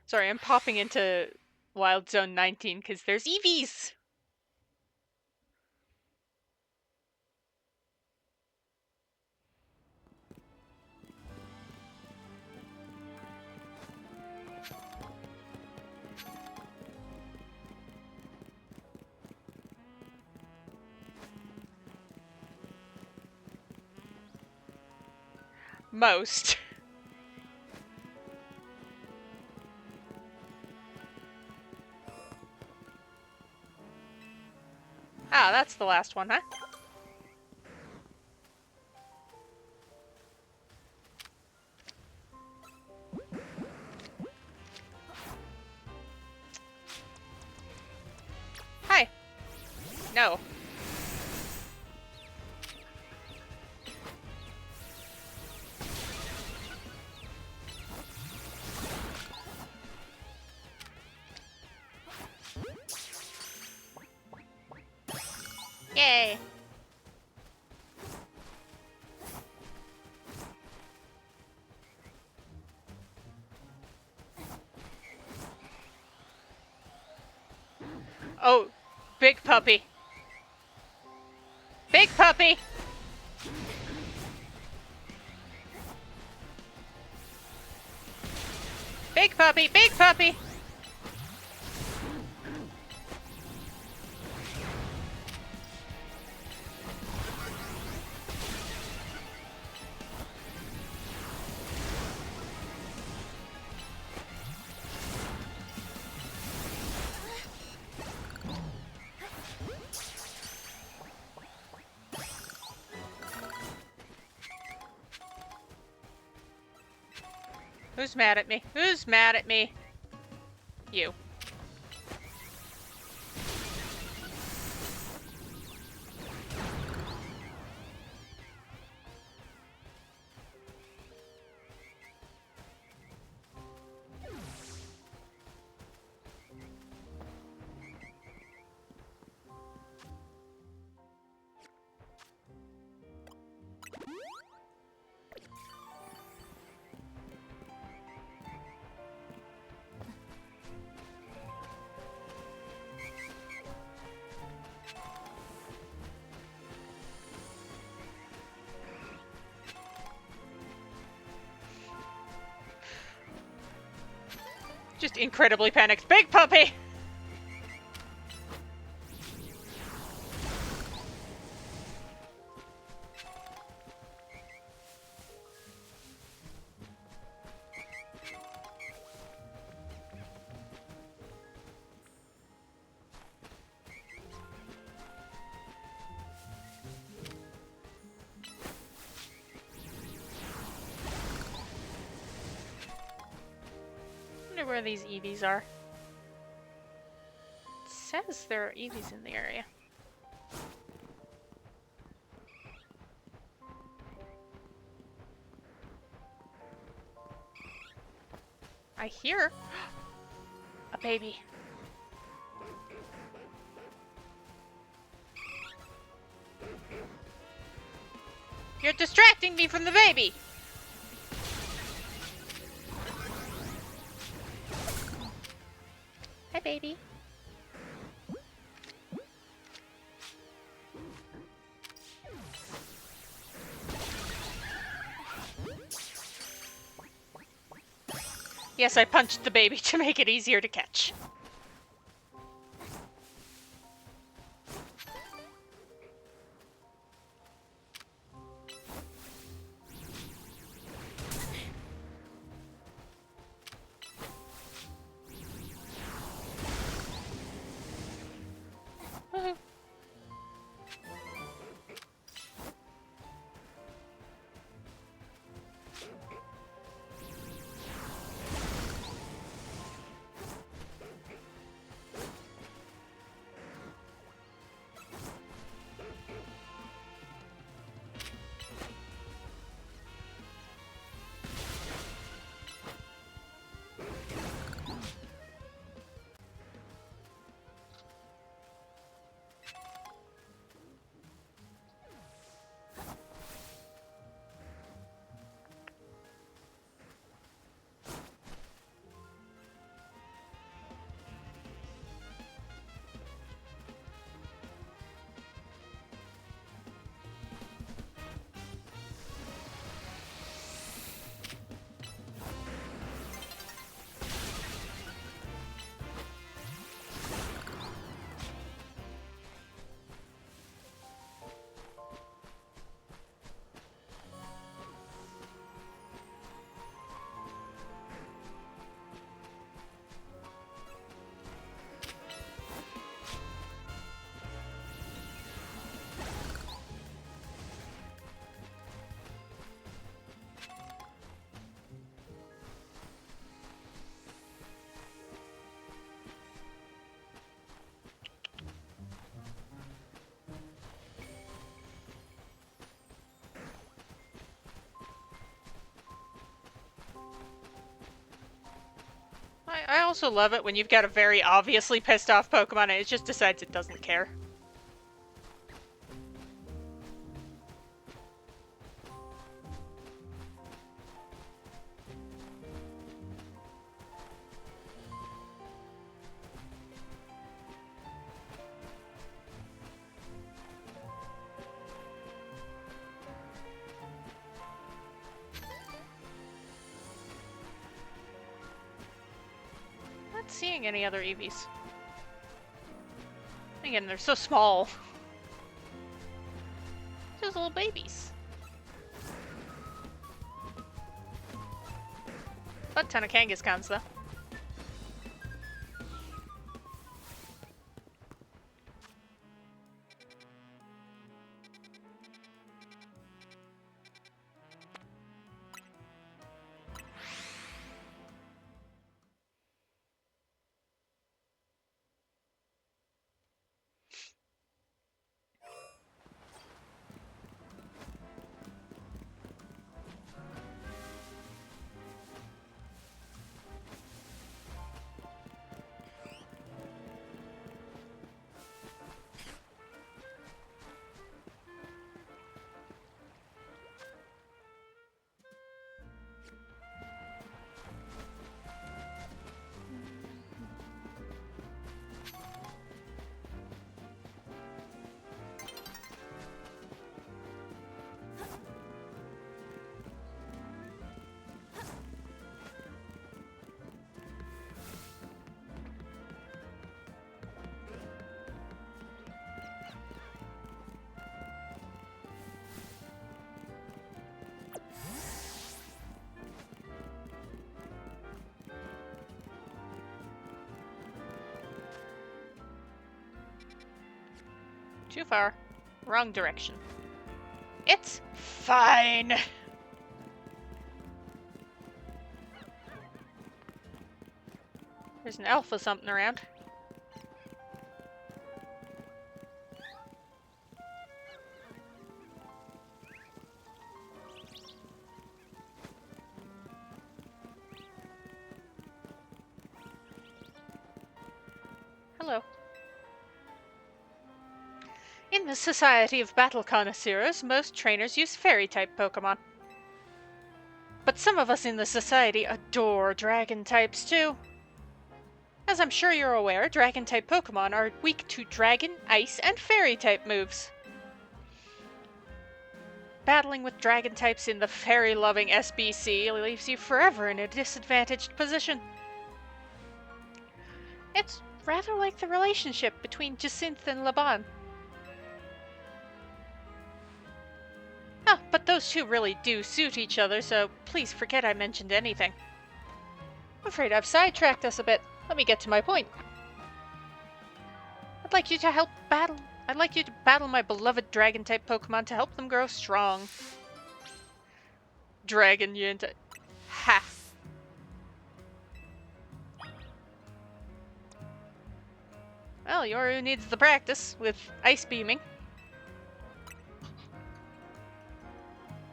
Sorry, I'm popping into Wild Zone 19 because there's EVs! Most. Ah, that's the last one, huh? Hi. No. Yay. Oh, big puppy. Big puppy! Big puppy, big puppy! Who's mad at me? Who's mad at me? You. Just incredibly panicked. Big puppy! Where these EVs are. It says there are EVs in the area. I hear a baby. You're distracting me from the baby! Hi, baby. Yes, I punched the baby to make it easier to catch. I also love it when you've got a very obviously pissed off Pokemon and it just decides it doesn't care. Not seeing any other Eevees. Again, they're so small. Just little babies. A ton of Kangaskhan's though. Too far. Wrong direction. It's fine! There's an alpha something around. Hello. In the Society of Battle Connoisseurs, most trainers use fairy-type Pokemon. But some of us in the Society adore dragon types too. As I'm sure you're aware, dragon-type Pokemon are weak to dragon, ice, and fairy-type moves. Battling with dragon types in the fairy-loving SBC leaves you forever in a disadvantaged position. It's rather like the relationship between Jacinth and Laban. Oh, but those two really do suit each other, so please forget I mentioned anything. I'm afraid I've sidetracked us a bit. Let me get to my point. I'd like you to battle my beloved dragon-type Pokemon to help them grow strong. Dragon Yunta. Ha! Well, Yoru needs the practice with ice beaming.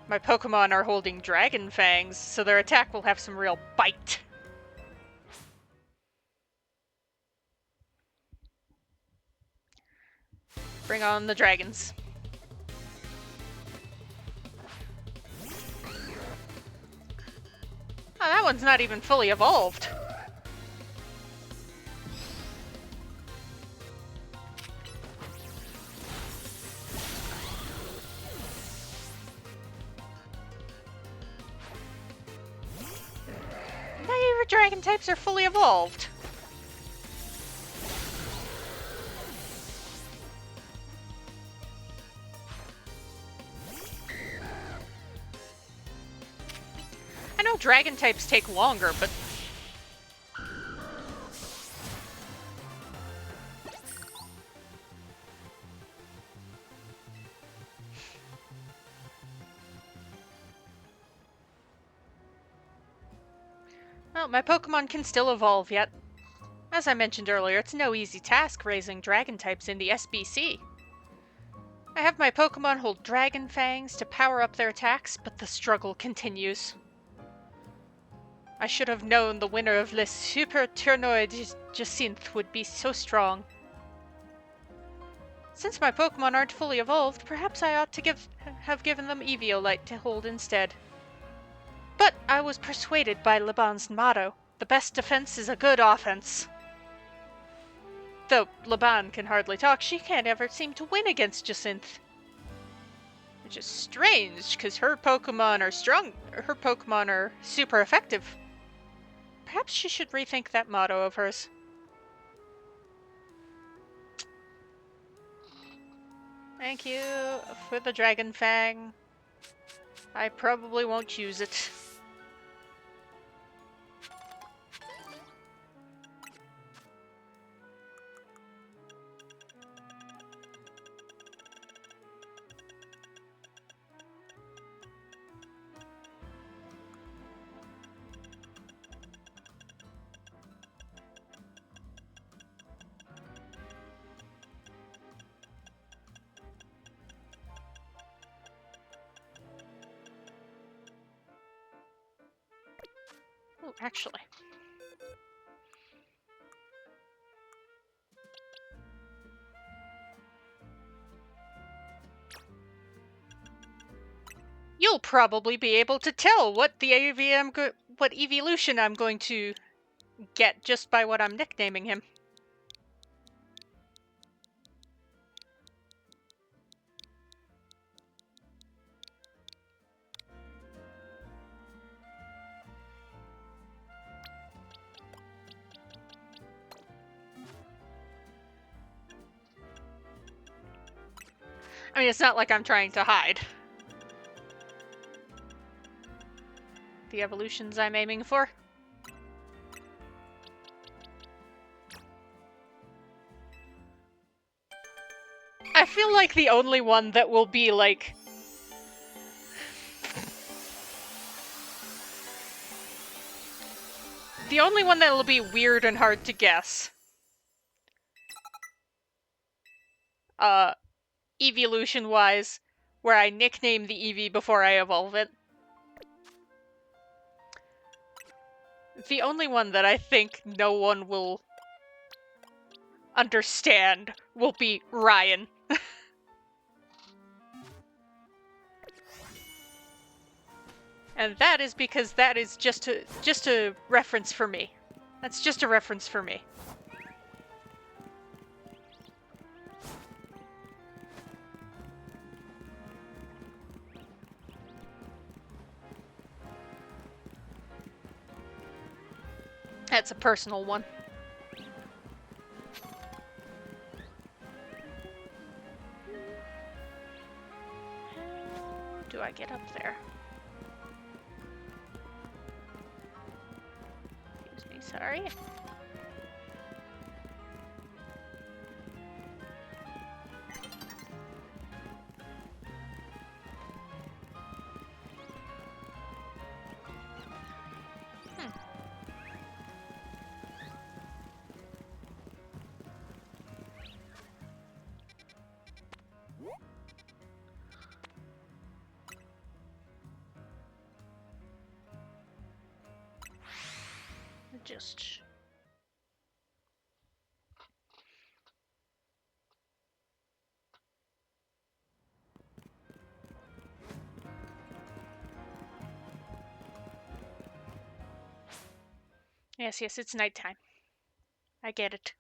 My Pokemon are holding dragon fangs, so their attack will have some real bite. Bring on the dragons. Oh, that one's not even fully evolved. My favorite dragon types are fully evolved. I know dragon types take longer, but... Well, my Pokemon can still evolve yet. As I mentioned earlier, it's no easy task raising dragon types in the SBC. I have my Pokemon hold dragon fangs to power up their attacks, but the struggle continues. I should have known the winner of Les Super Tournois Jacinth would be so strong. Since my Pokemon aren't fully evolved, perhaps I ought to have given them Eviolite to hold instead. But I was persuaded by Laban's motto, the best defense is a good offense. Though Laban can hardly talk, she can't ever seem to win against Jacinth. Which is strange, because her Pokemon are super effective. Perhaps she should rethink that motto of hers. Thank you for the Dragon Fang. I probably won't use it. Oh, actually. You'll probably be able to tell what what evolution I'm going to get just by what I'm nicknaming him. I mean, it's not like I'm trying to hide the evolutions I'm aiming for. I feel like the only one that will be like... The only one that will be weird and hard to guess. Evolution-wise, where I nickname the Eevee before I evolve it. The only one that I think no one will understand will be Ryan. And that is because that is just a reference for me. That's just a reference for me. That's a personal one. How do I get up there? Excuse me, sorry. Just... Yes, yes, it's nighttime. I get it.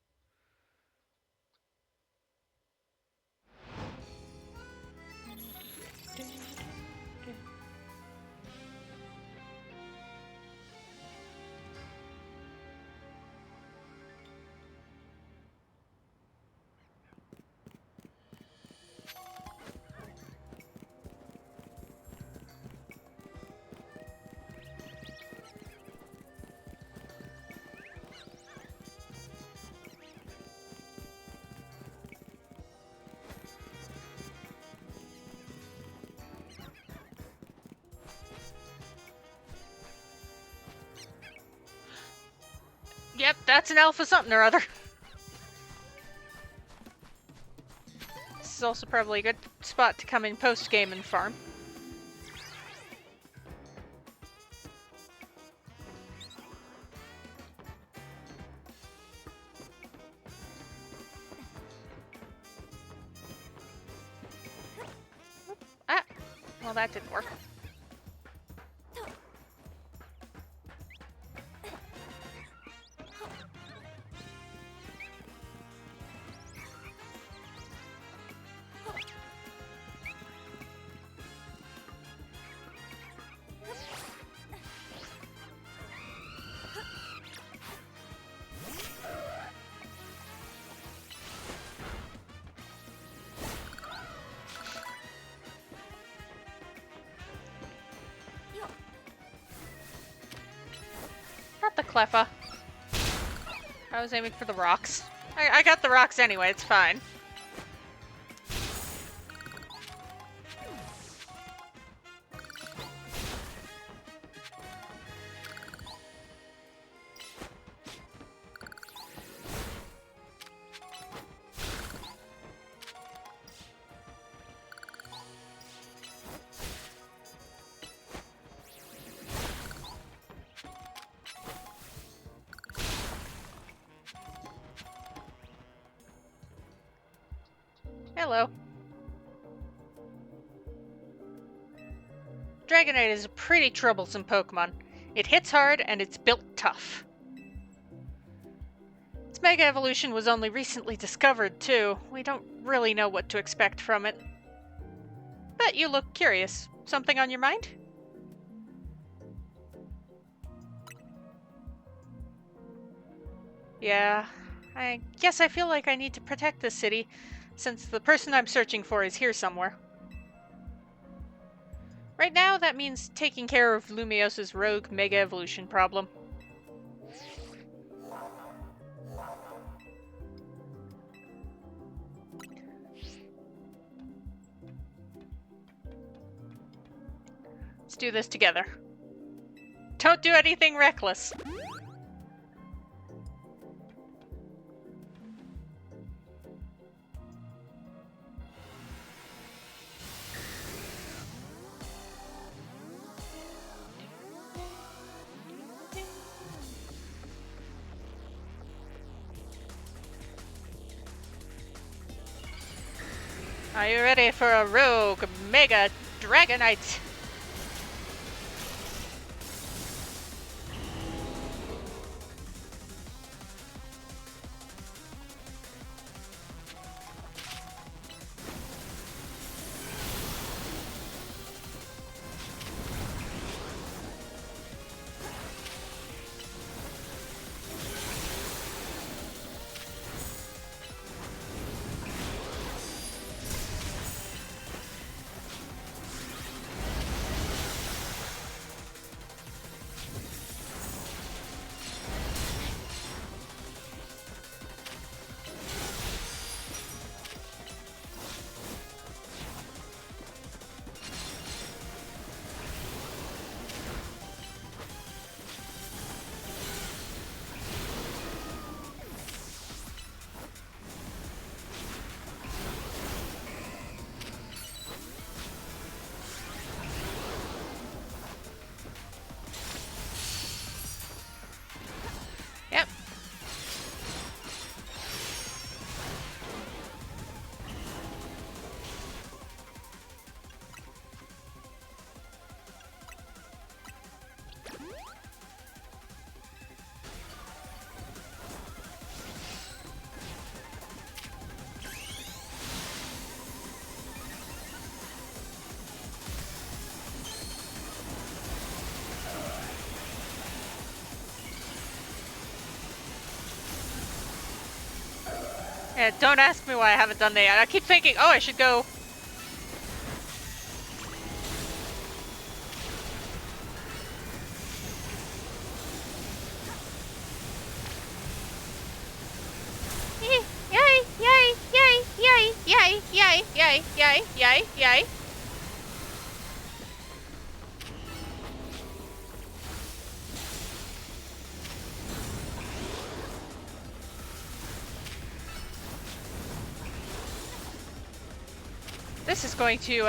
Yep, that's an alpha something or other. This is also probably a good spot to come in post-game and farm. Ah! Well, that didn't work. Not the Cleffa. I was aiming for the rocks. I got the rocks anyway, it's fine. Hello. Dragonite is a pretty troublesome Pokemon. It hits hard and it's built tough. Its Mega Evolution was only recently discovered, too. We don't really know what to expect from it. But you look curious. Something on your mind? Yeah, I guess I feel like I need to protect this city, since the person I'm searching for is here somewhere. Right now, that means taking care of Lumiose's rogue Mega Evolution problem. do this together. Don't do anything reckless. Are you ready for a rogue mega dragonite? Yep. Yeah, don't ask me why I haven't done that yet. I keep thinking, oh, I should go. Yay, yay, yay, yay, yay, yay, yay, yay, yay, yay. This is going to,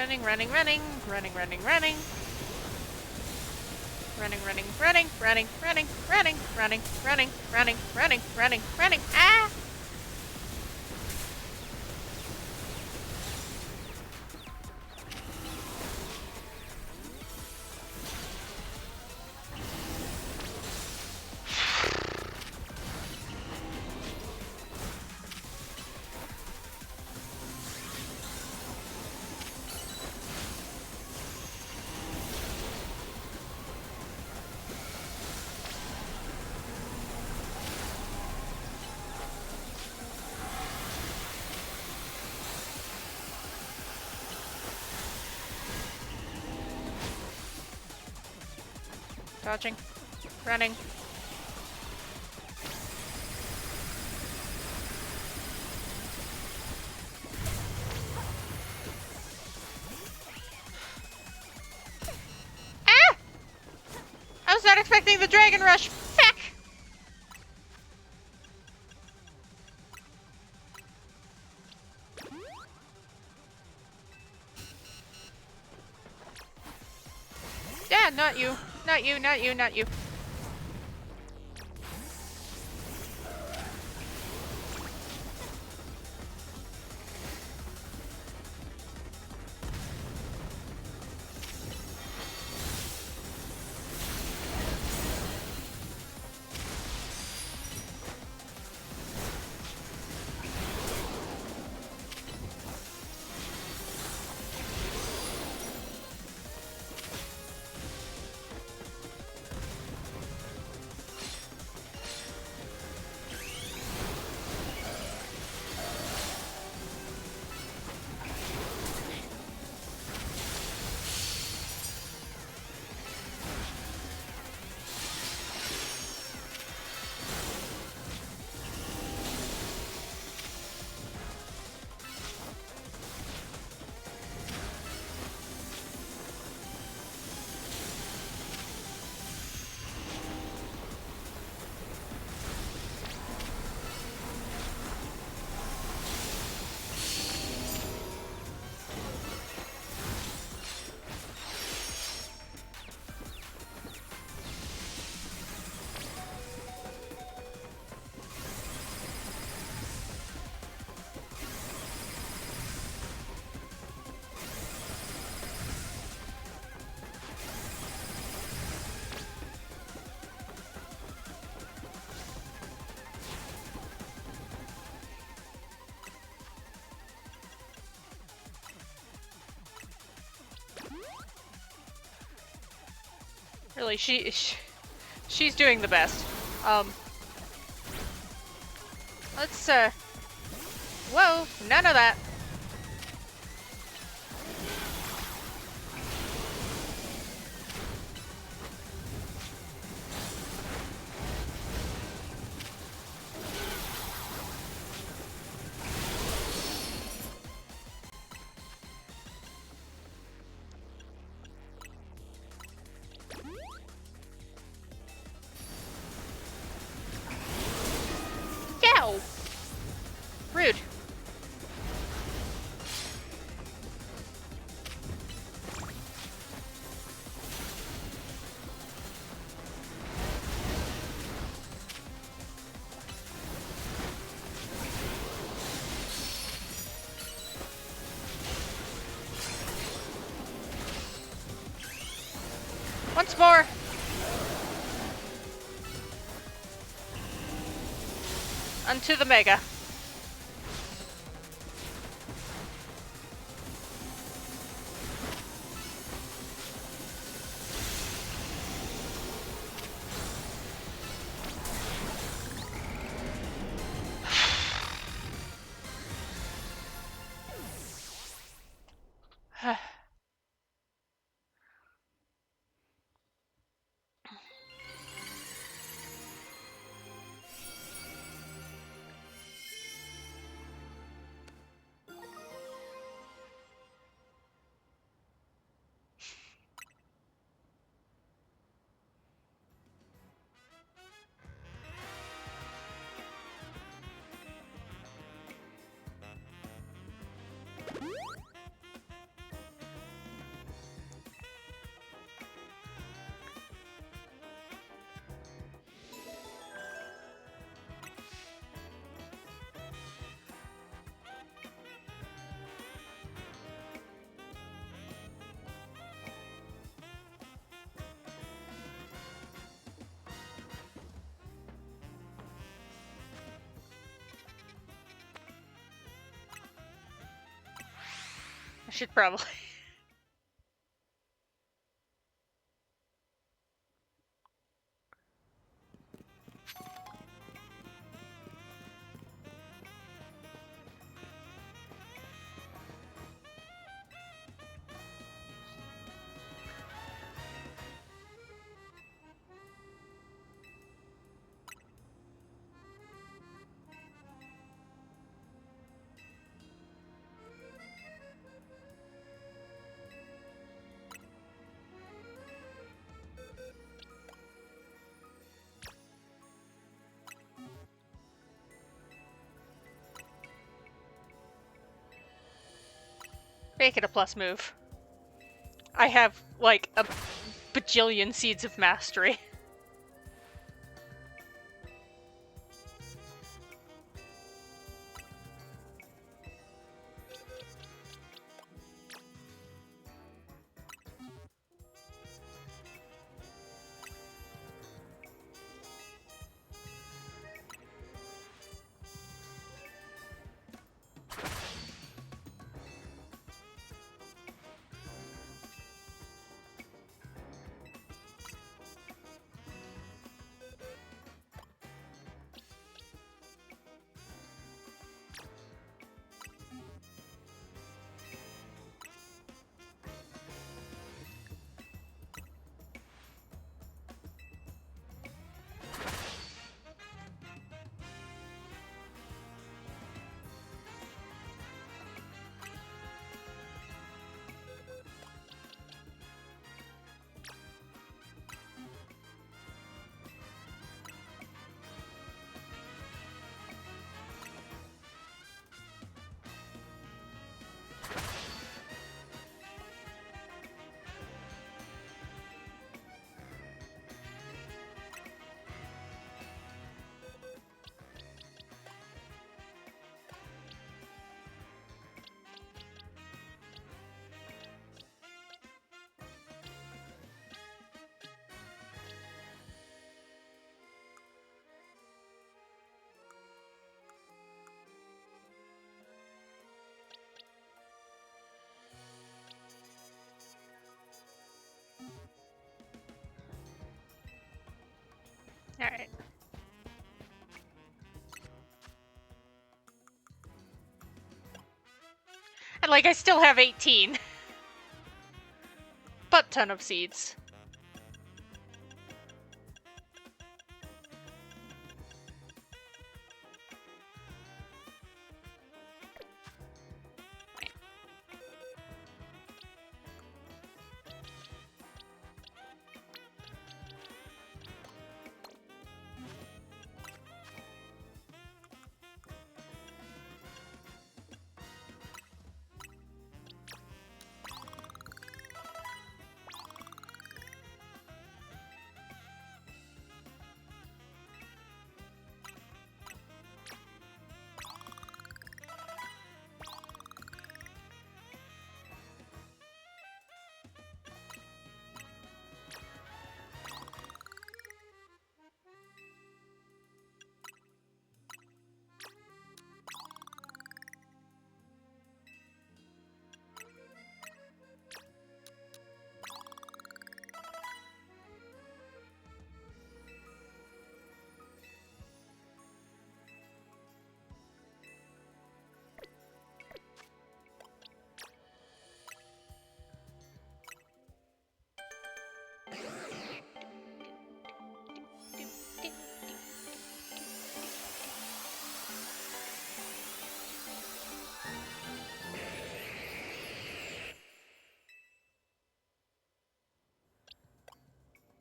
running, running, running, running, running, running. Running, running, running, running, running, running, running, running, running, running, running, running. Ah! Dodging. Running. Ah! I was not expecting the dragon rush. Feck! Yeah, not you. Not you, not you, not you. Really, she's doing the best. Let's, whoa, none of that. Yow! Rude. Once more. Onto the Mega. I should probably. Make it a plus move. I have, like, a bajillion seeds of mastery. Alright. And like, I still have 18. Butt ton of seeds.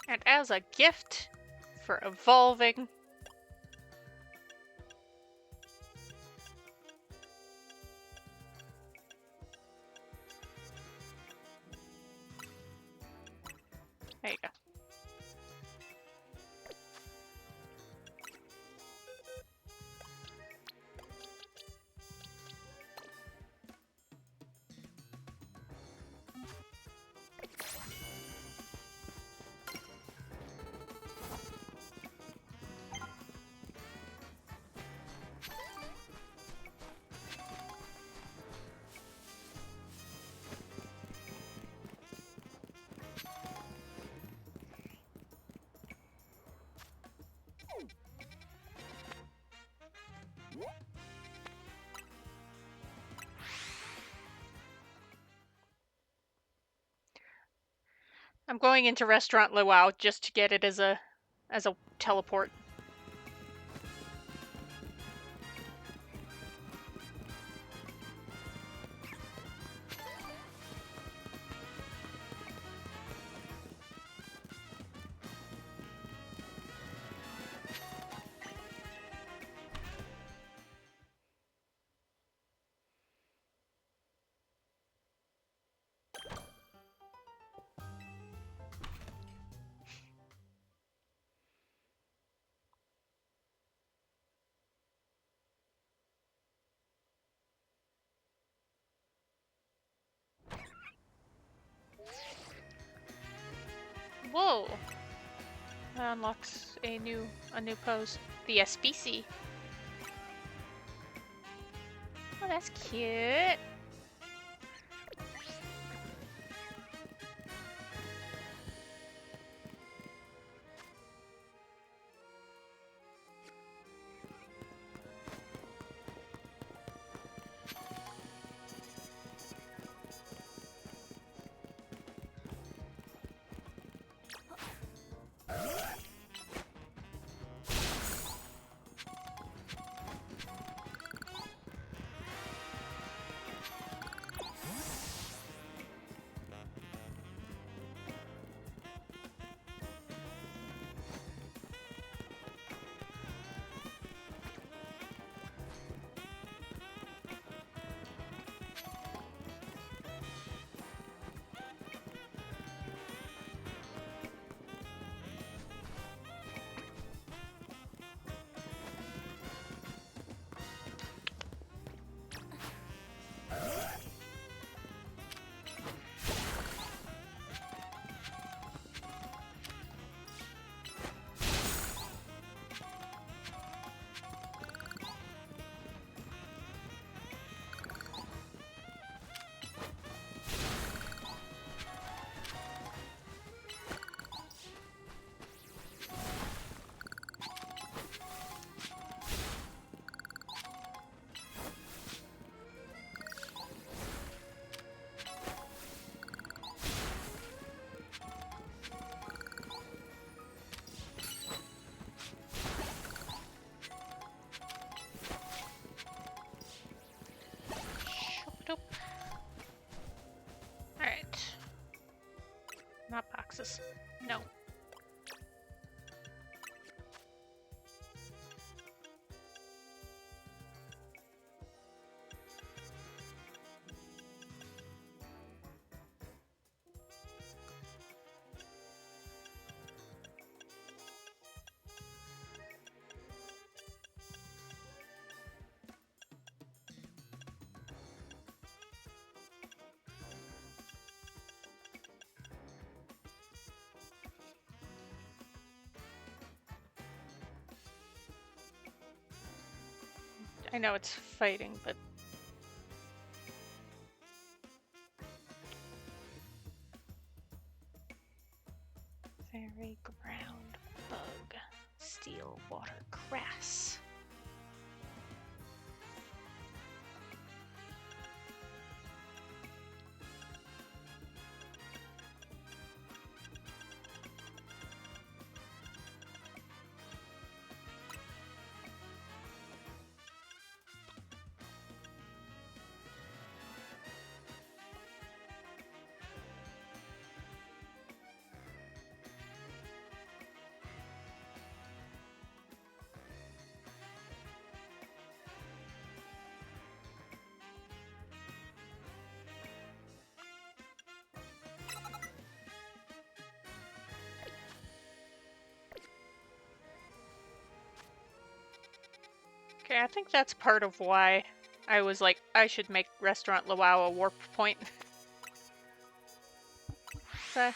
And as a gift for evolving, there you go. I'm going into Restaurant Luau just to get it as a teleport. Whoa! That unlocks a new pose. The SPC. Oh, that's cute. boxes. No. I know it's fighting, but... Fairy ground bug. Steel water grass. Okay, I think that's part of why I was like, I should make Restaurant Luau a warp point. So,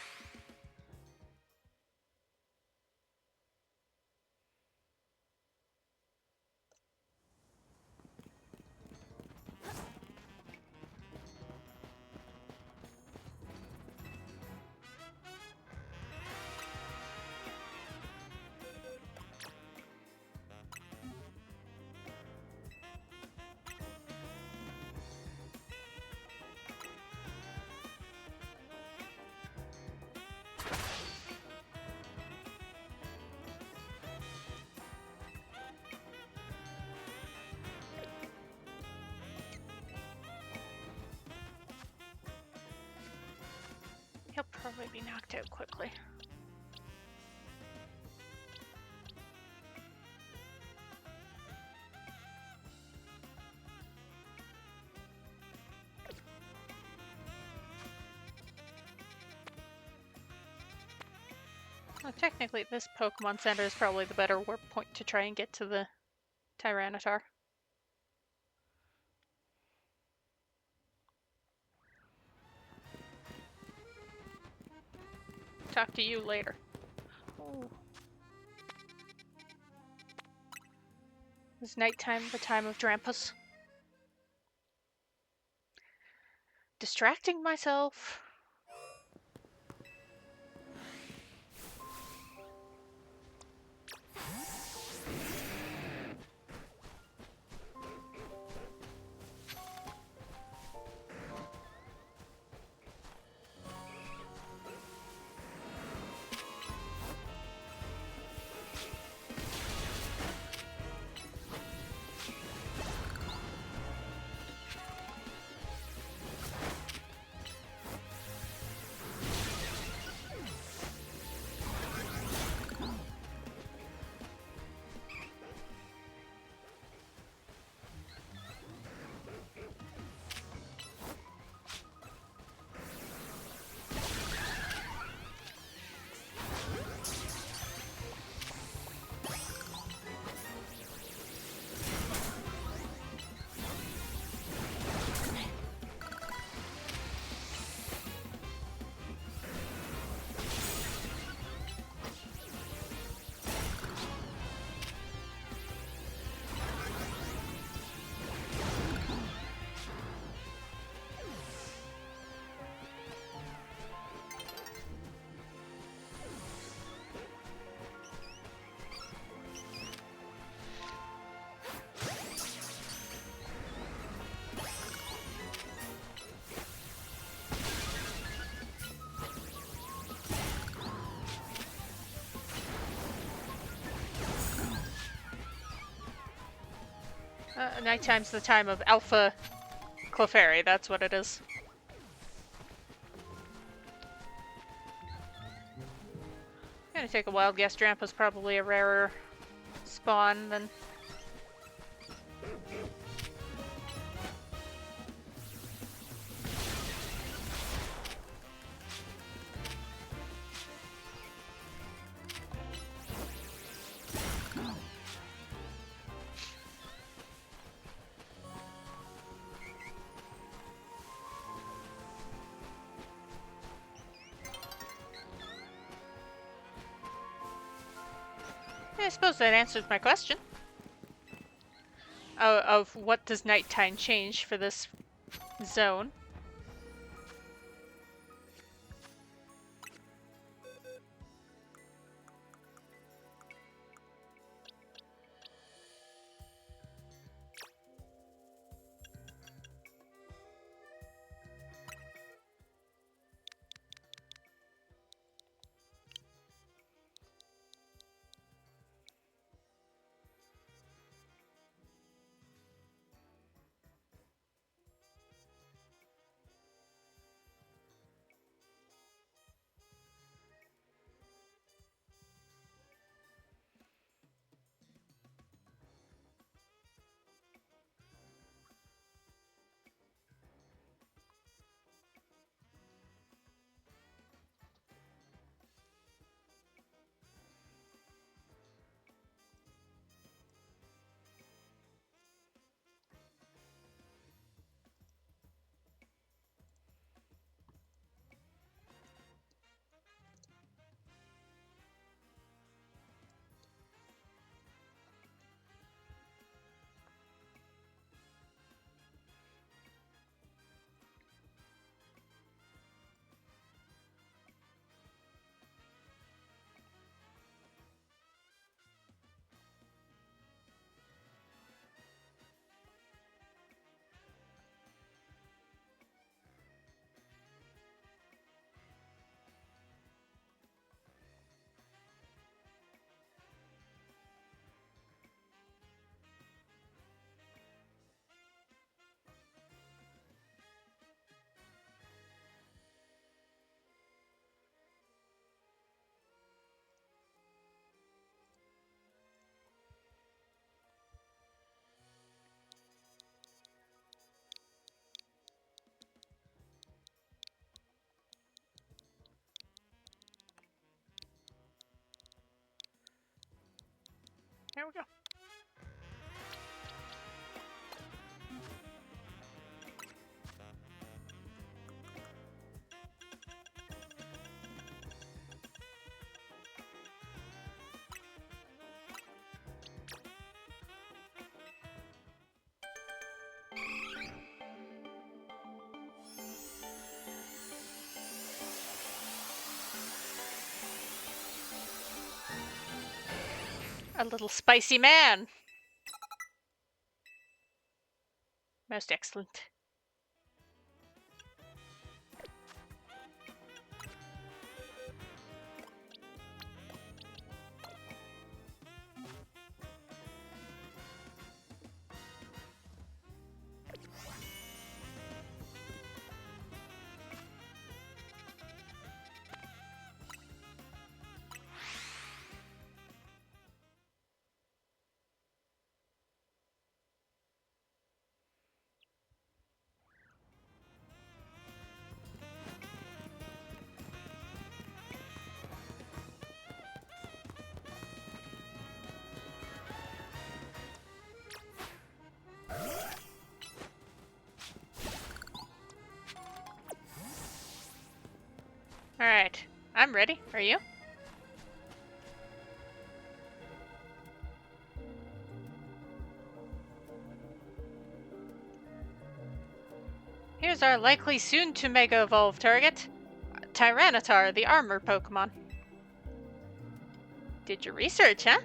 he'll probably be knocked out quickly. Well, technically, this Pokemon Center is probably the better warp point to try and get to the Tyranitar. Talk to you later. Ooh. Is nighttime the time of Drampus? Distracting myself. Nighttime's the time of Alpha Clefairy, that's what it is. I'm gonna take a wild guess. Drampa's probably a rarer spawn than. I suppose that answers my question. Of what does nighttime change for this zone? Here we go. A little spicy man. Most excellent. Alright, I'm ready. Are you? Here's our likely soon to Mega Evolve target. Tyranitar, the armor Pokemon. Did your research, huh?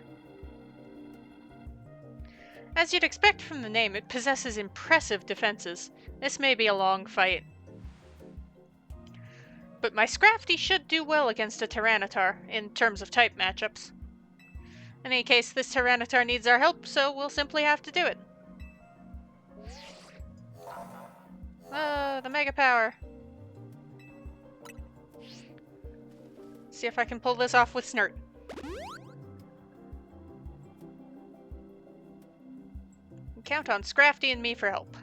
As you'd expect from the name, it possesses impressive defenses. This may be a long fight. But my Scrafty should do well against a Tyranitar, in terms of type matchups. In any case, this Tyranitar needs our help, so we'll simply have to do it. Oh, the Mega Power. See if I can pull this off with Snert. count on Scrafty and me for help.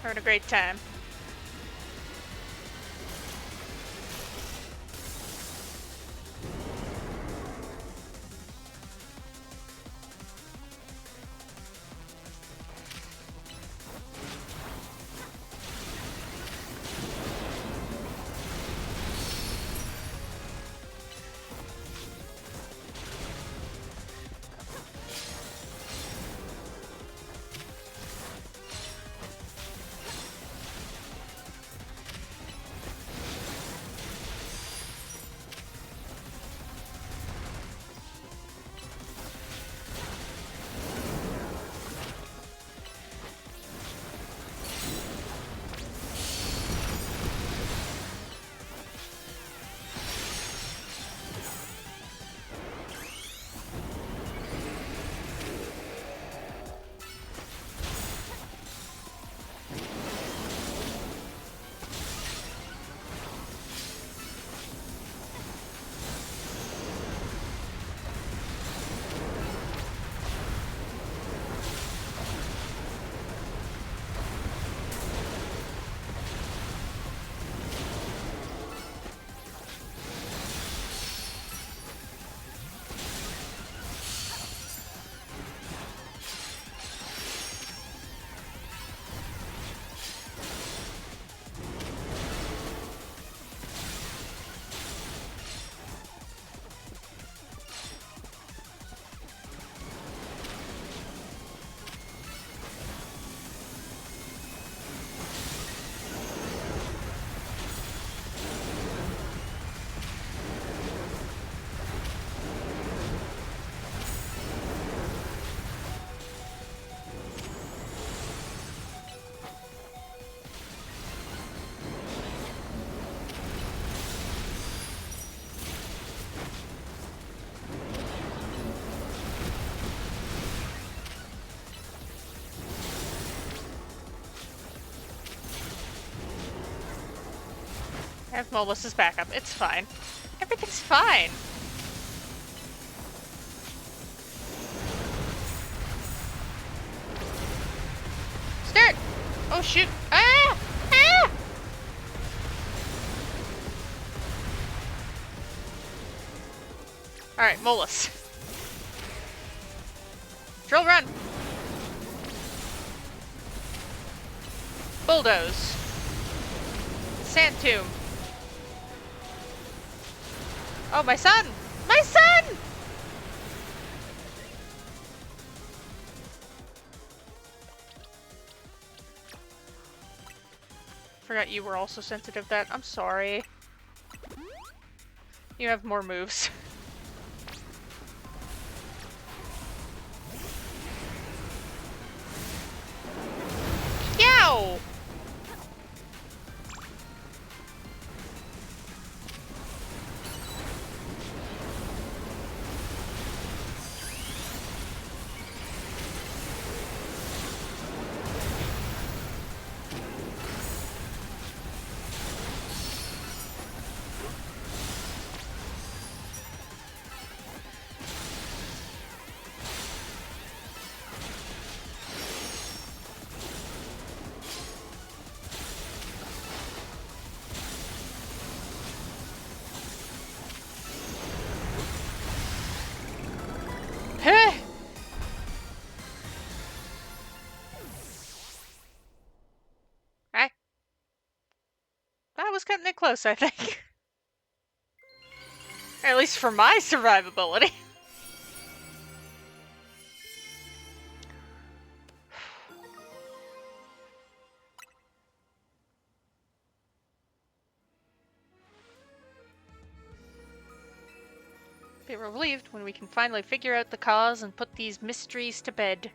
Having a great time. I have Molus's backup. It's fine. Everything's fine. Start! Oh shoot! Ah! Ah! Alright, Molus. Drill run! Bulldoze. Sand tomb. Oh, my son! My son! Forgot you were also sensitive to that. I'm sorry. You have more moves. Yow! That was cutting it close, I think. Or at least for my survivability. Be relieved when we can finally figure out the cause and put these mysteries to bed.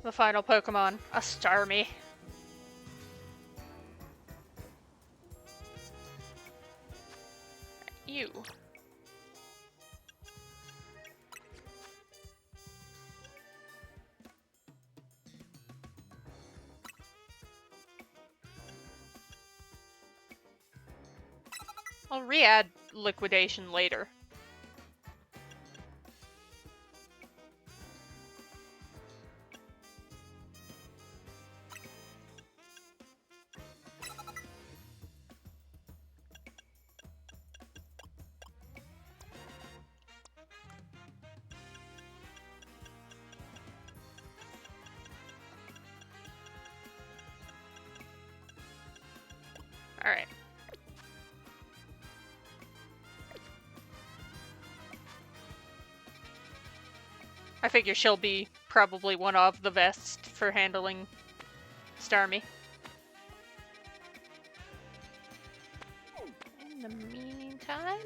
The final Pokemon, a Starmie. You. I'll re-add liquidation later. Alright. I figure she'll be probably one of the best for handling Starmie. In the meantime...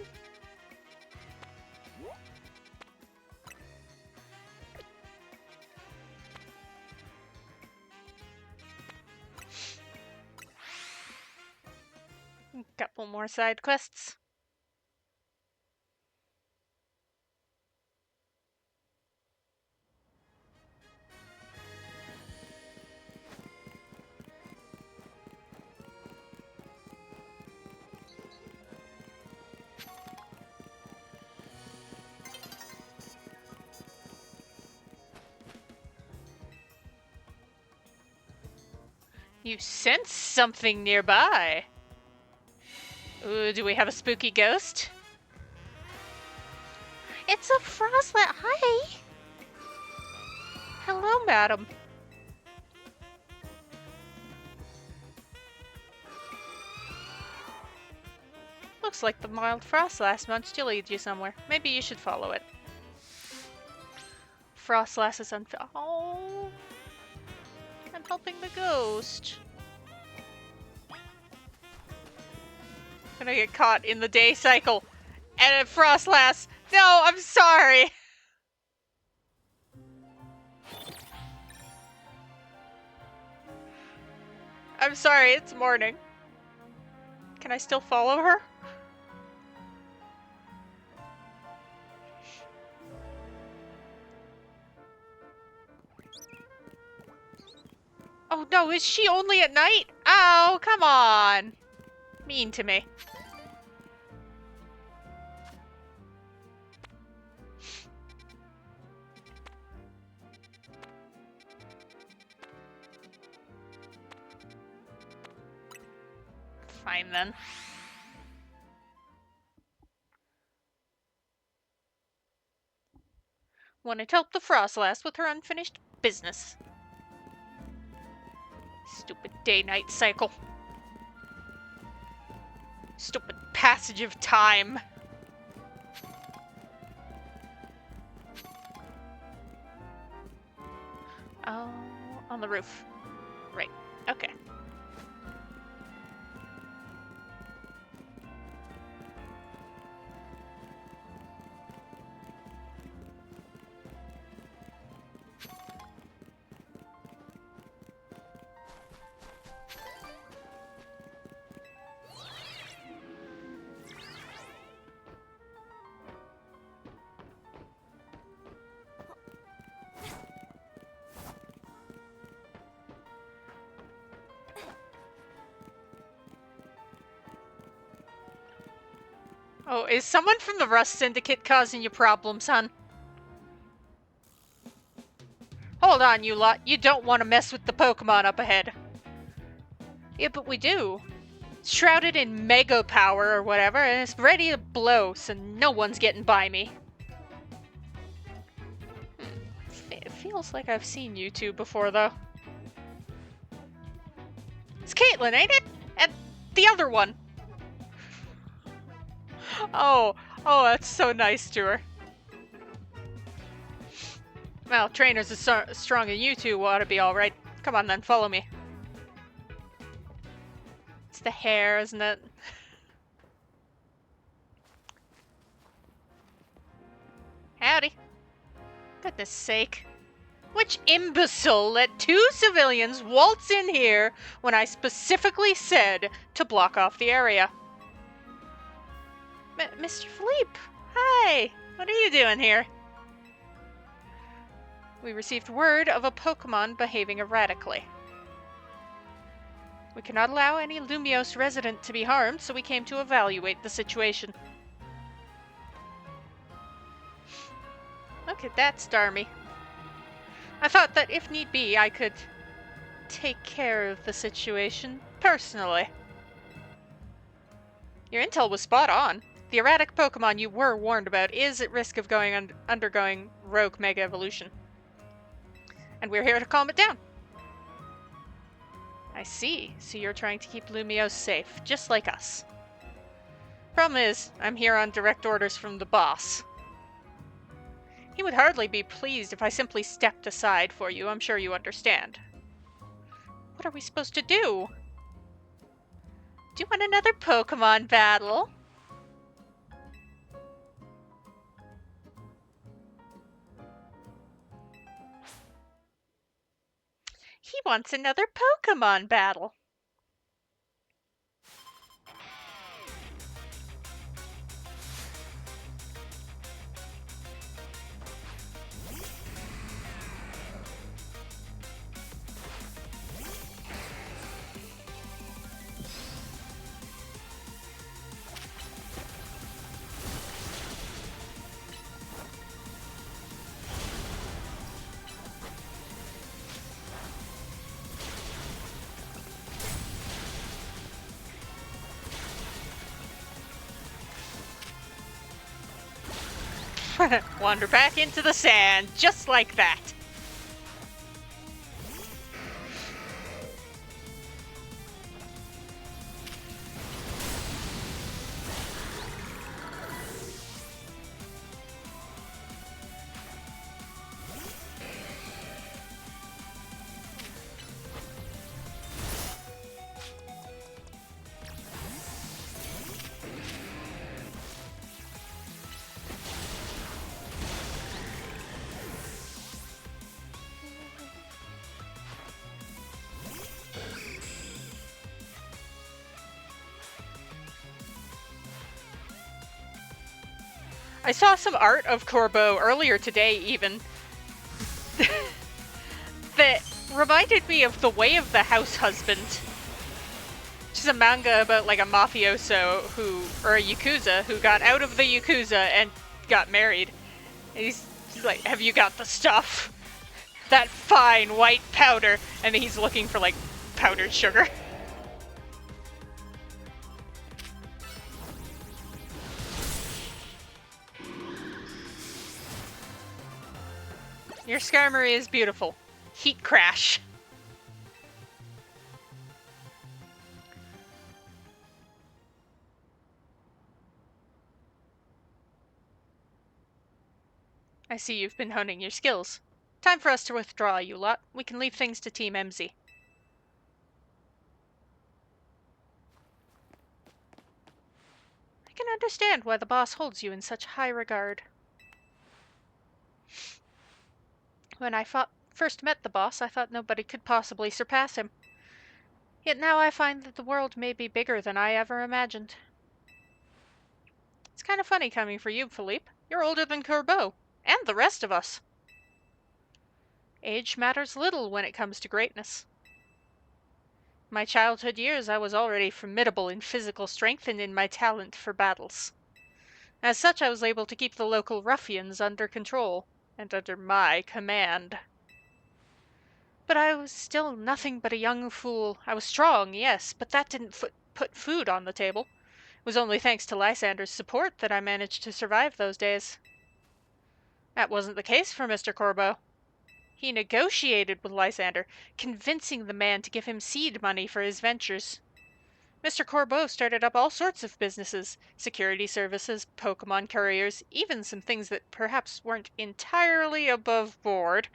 couple more side quests. You sense something nearby. Ooh, do we have a spooky ghost? It's a Frostlet. Hi. Hello, madam. Looks like the mild frost last month still leads you somewhere. Maybe you should follow it. Frost lass is oh, I'm helping the ghost. Gonna get caught in the day cycle. And a frost lass. No, I'm sorry. I'm sorry, it's morning. Can I still follow her? Oh no, is she only at night? Oh, come on. Mean to me. Fine then. Wanted to help the frost lass with her unfinished business. Stupid day-night cycle. Stupid passage of time. Oh, on the roof. Right, okay. Oh, is someone from the Rust Syndicate causing you problems, hon? Hold on, you lot. You don't want to mess with the Pokemon up ahead. Yeah, but we do. It's shrouded in Mega Power or whatever, and it's ready to blow, so no one's getting by me. It feels like I've seen you two before, though. It's Caitlin, ain't it? And the other one. Oh, that's so nice to her. Well, trainers as strong as you two ought to be alright. Come on then, follow me. It's the hair, isn't it? Howdy. Goodness sake. Which imbecile let two civilians waltz in here when I specifically said to block off the area? Mr. Philippe, hi! What are you doing here? We received word of a Pokemon behaving erratically. We cannot allow any Lumiose resident to be harmed, so we came to evaluate the situation. Look at that, Starmie. I thought that if need be, I could take care of the situation personally. Your intel was spot on. The erratic Pokemon you were warned about is at risk of undergoing rogue mega evolution. And we're here to calm it down. I see. So you're trying to keep Lumiose safe, just like us. Problem is, I'm here on direct orders from the boss. He would hardly be pleased if I simply stepped aside for you, I'm sure you understand. What are we supposed to do? Do you want another Pokemon battle? He wants another Pokemon battle. Wander back into the sand, just like that. I saw some art of Corbeau earlier today, even, that reminded me of The Way of the House Husband, which is a manga about like a mafioso or a yakuza who got out of the yakuza and got married. And he's like, have you got the stuff? That fine white powder. And he's looking for like powdered sugar. Your Skarmory is beautiful. Heat crash. I see you've been honing your skills. Time for us to withdraw, you lot. We can leave things to Team MZ. I can understand why the boss holds you in such high regard. When I first met the boss, I thought nobody could possibly surpass him. Yet now I find that the world may be bigger than I ever imagined. It's kind of funny coming for you, Philippe. You're older than Corbeau, and the rest of us. Age matters little when it comes to greatness. In my childhood years, I was already formidable in physical strength and in my talent for battles. As such, I was able to keep the local ruffians under control, and under my command. But I was still nothing but a young fool. I was strong, yes, but that didn't put food on the table. It was only thanks to Lysander's support that I managed to survive those days. That wasn't the case for Mr. Corbeau. He negotiated with Lysander, convincing the man to give him seed money for his ventures. Mr. Corbeau started up all sorts of businesses, security services, Pokemon couriers, even some things that perhaps weren't entirely above board.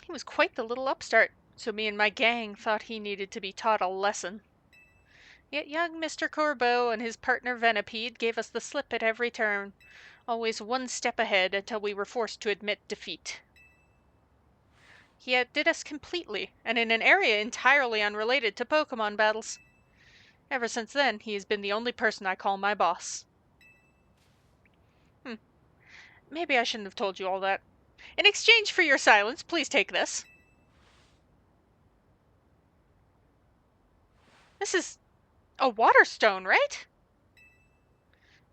He was quite the little upstart, so me and my gang thought he needed to be taught a lesson. Yet young Mr. Corbeau and his partner Venipede gave us the slip at every turn, always one step ahead until we were forced to admit defeat. He outdid us completely, and in an area entirely unrelated to Pokemon battles. Ever since then, he has been the only person I call my boss. Maybe I shouldn't have told you all that. In exchange for your silence, please take this. This is a water stone, right?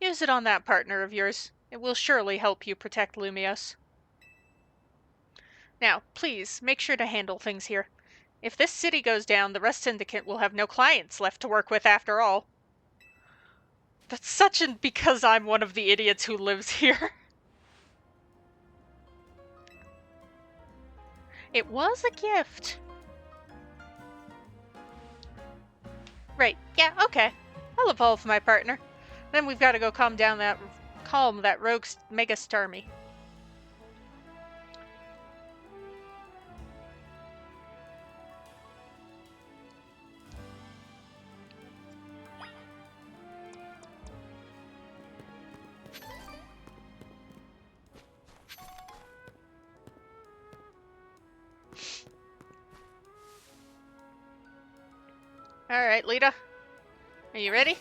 Use it on that partner of yours. It will surely help you protect Lumiose. Now, please, make sure to handle things here. If this city goes down, the Rust Syndicate will have no clients left to work with after all. That's such an because I'm one of the idiots who lives here. It was a gift. Right, yeah, okay. I'll evolve my partner. Then we've got to go calm that rogue Mega Starmie. Alright, Lita. Are you ready?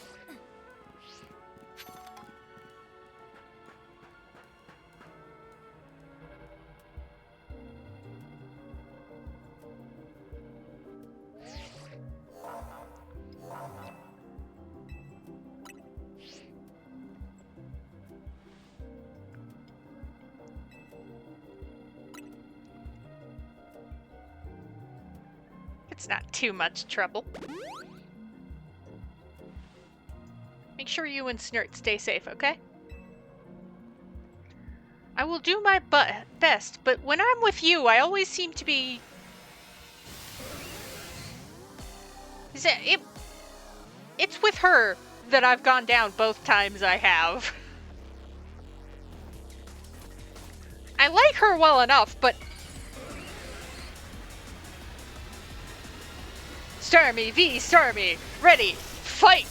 It's not too much trouble. Make sure you and Snert stay safe, okay? I will do my best, but when I'm with you, I always seem to be... It's with her that I've gone down both times I have. I like her well enough, but... Starmie v Starmie, ready, fight!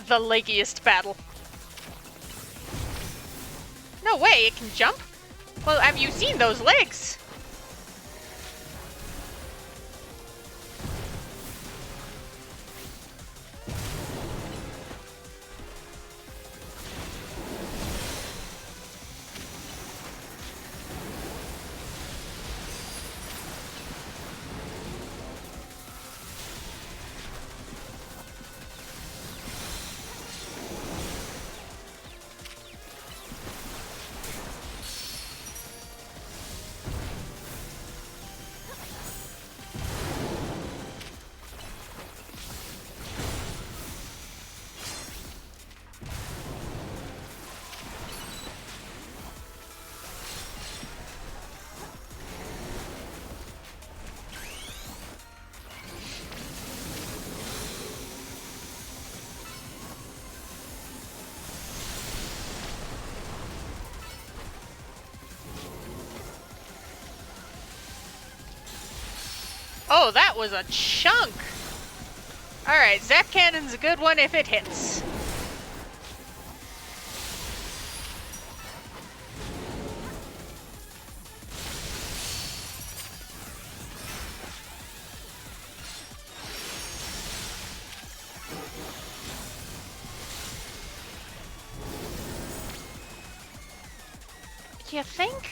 The leggiest battle. No way, it can jump? Well, have you seen those legs? Oh, that was a chunk! Alright, Zap Cannon's a good one if it hits. You think?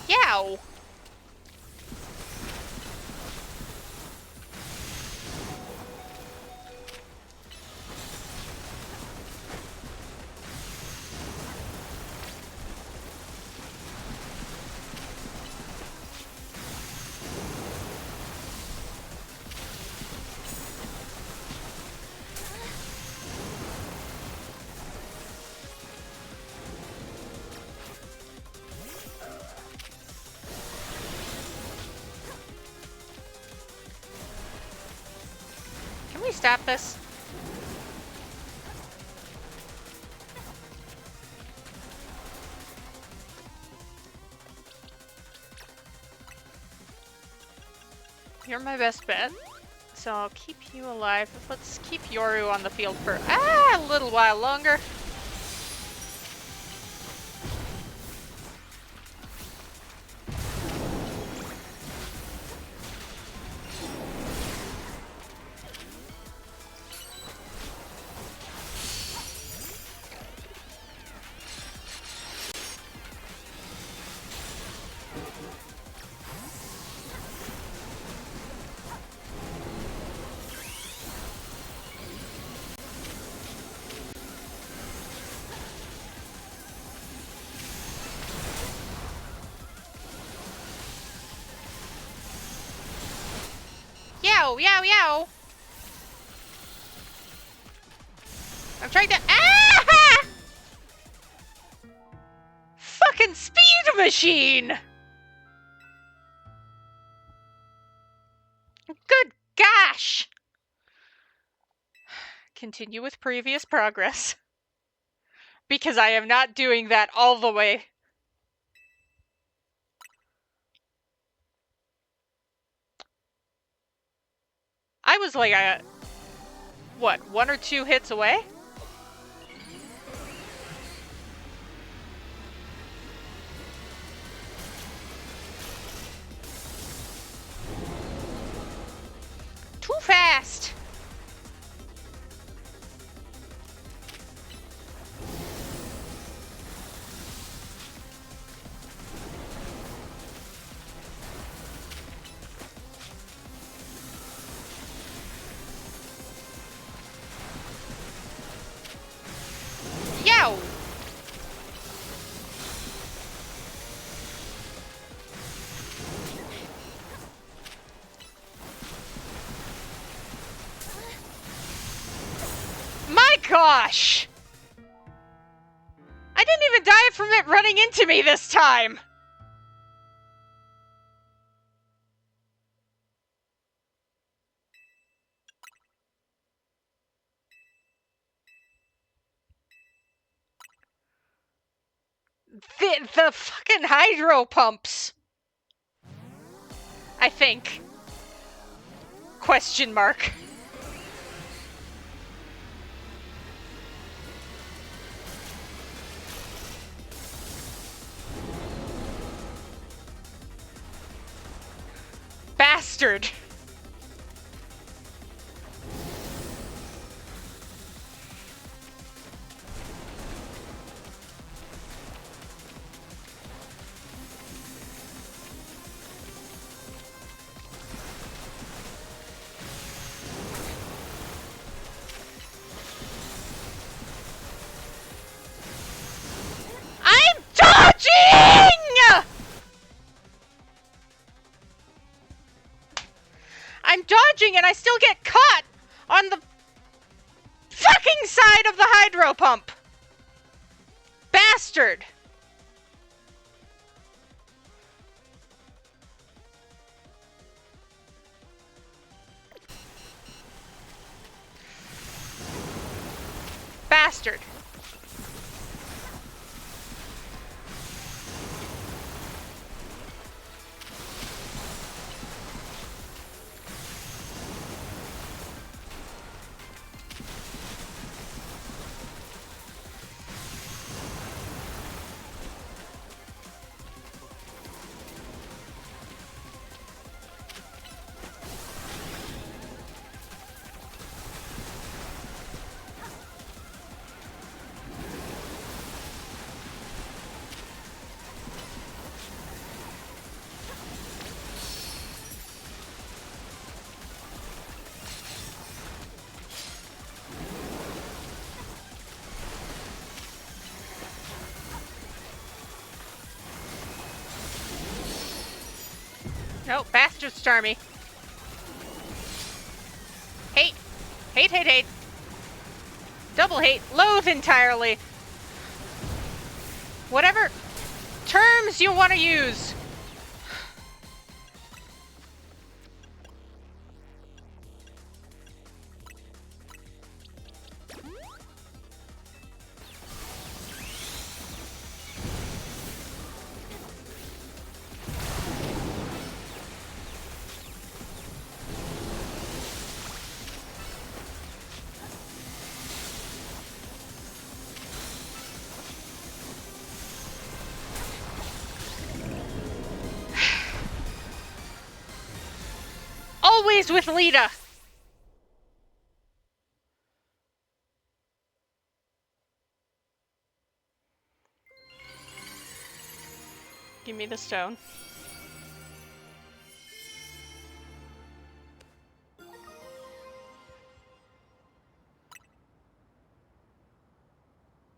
Yow! Can we stop this? You're my best bet. So I'll keep you alive. Let's keep Yoru on the field for a little while longer. Yow, yow, yow! I'm trying to— ah! Fucking speed machine! Good gosh! Continue with previous progress. Because I am not doing that all the way. I was like, what, 1 or 2 hits away? Too fast! Yow! My gosh! I didn't even die from it running into me this time! The fucking hydro pumps! I think. Question mark. Bastard! I'm dodging! I'm dodging and I still get caught on the fucking side of the hydro pump! Bastard! Bastard. No, bastard Starmie. Hate. Hate, hate, hate. Double hate. Loathe entirely. Whatever terms you want to use. always with Lita! Give me the stone.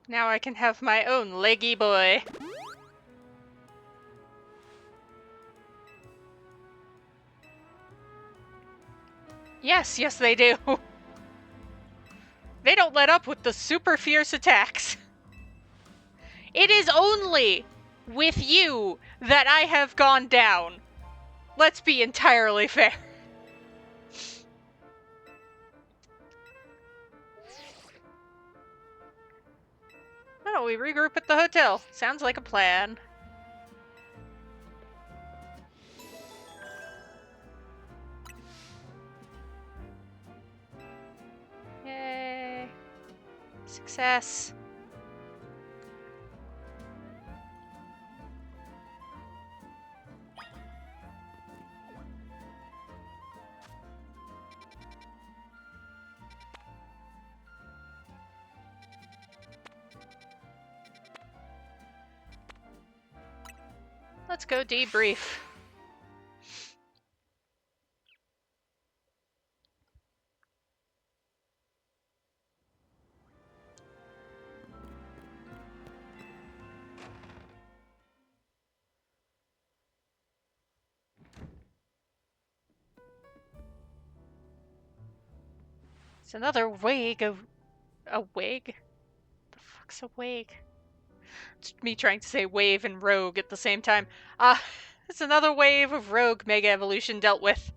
Now I can have my own leggy boy. Yes, yes they do. They don't let up with the super fierce attacks. It is only with you that I have gone down. Let's be entirely fair. Why don't we regroup at the hotel? Sounds like a plan. Yay. Success. Let's go debrief. It's another wave of... A wig? The fuck's a wig? It's me trying to say wave and rogue at the same time. It's another wave of rogue Mega Evolution dealt with.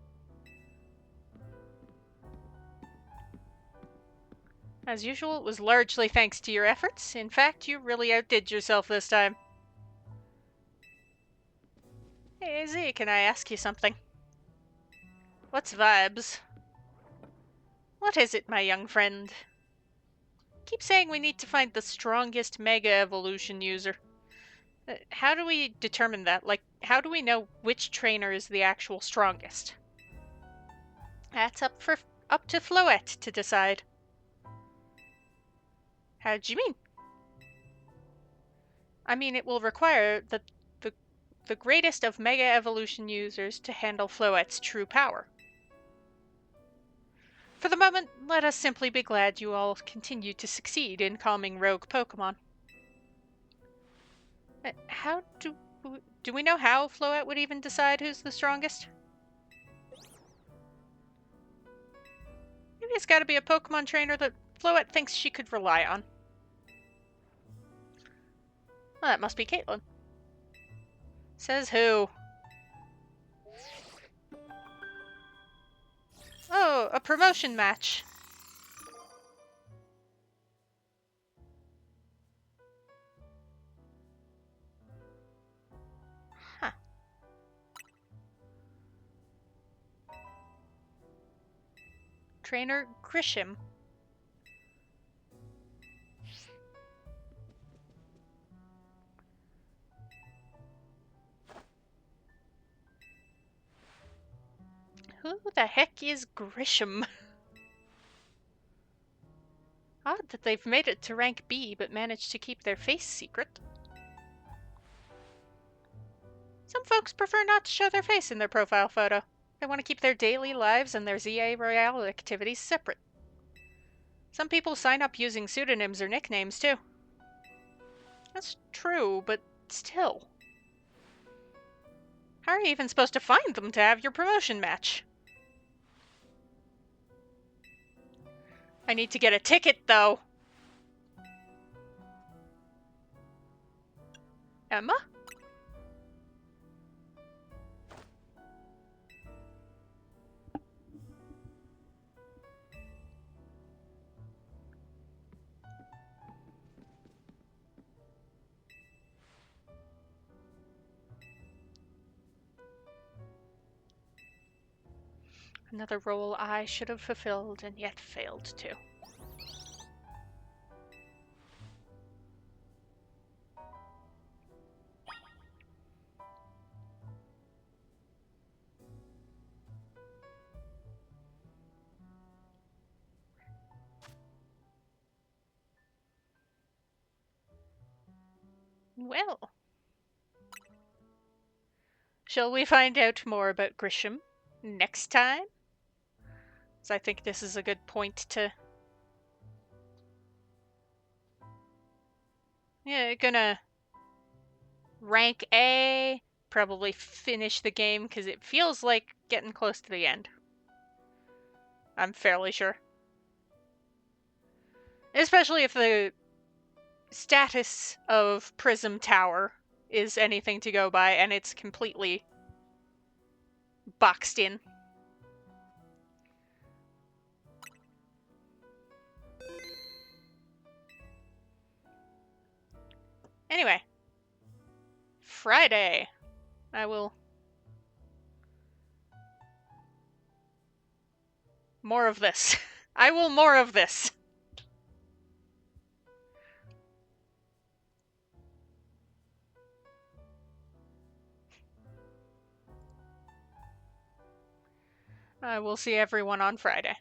As usual, it was largely thanks to your efforts. In fact, you really outdid yourself this time. Hey, Z, can I ask you something? What's vibes? What is it, my young friend? Keep saying we need to find the strongest Mega Evolution user. How do we determine that? Like, how do we know which trainer is the actual strongest? That's up to Floette to decide. How do you mean? I mean, it will require the greatest of Mega Evolution users to handle Floette's true power. For the moment, let us simply be glad you all continue to succeed in calming rogue Pokemon. How do we know how Floette would even decide who's the strongest? Maybe it's gotta be a Pokemon trainer that Floette thinks she could rely on. Well, that must be Caitlin. Says who? Oh, a promotion match. Huh. Trainer Grisham. Who the heck is Grisham? Odd that they've made it to rank B but managed to keep their face secret. Some folks prefer not to show their face in their profile photo. They want to keep their daily lives and their ZA Royale activities separate. Some people sign up using pseudonyms or nicknames too. That's true, but still. How are you even supposed to find them to have your promotion match? I need to get a ticket, though. Emma? Another role I should have fulfilled and yet failed to. Well. Shall we find out more about Grisham next time? So I think this is a good point to... Yeah, gonna rank A, probably finish the game because it feels like getting close to the end. I'm fairly sure. Especially if the status of Prism Tower is anything to go by and it's completely boxed in. Anyway, Friday. I will... More of this. I will more of this. I will see everyone on Friday.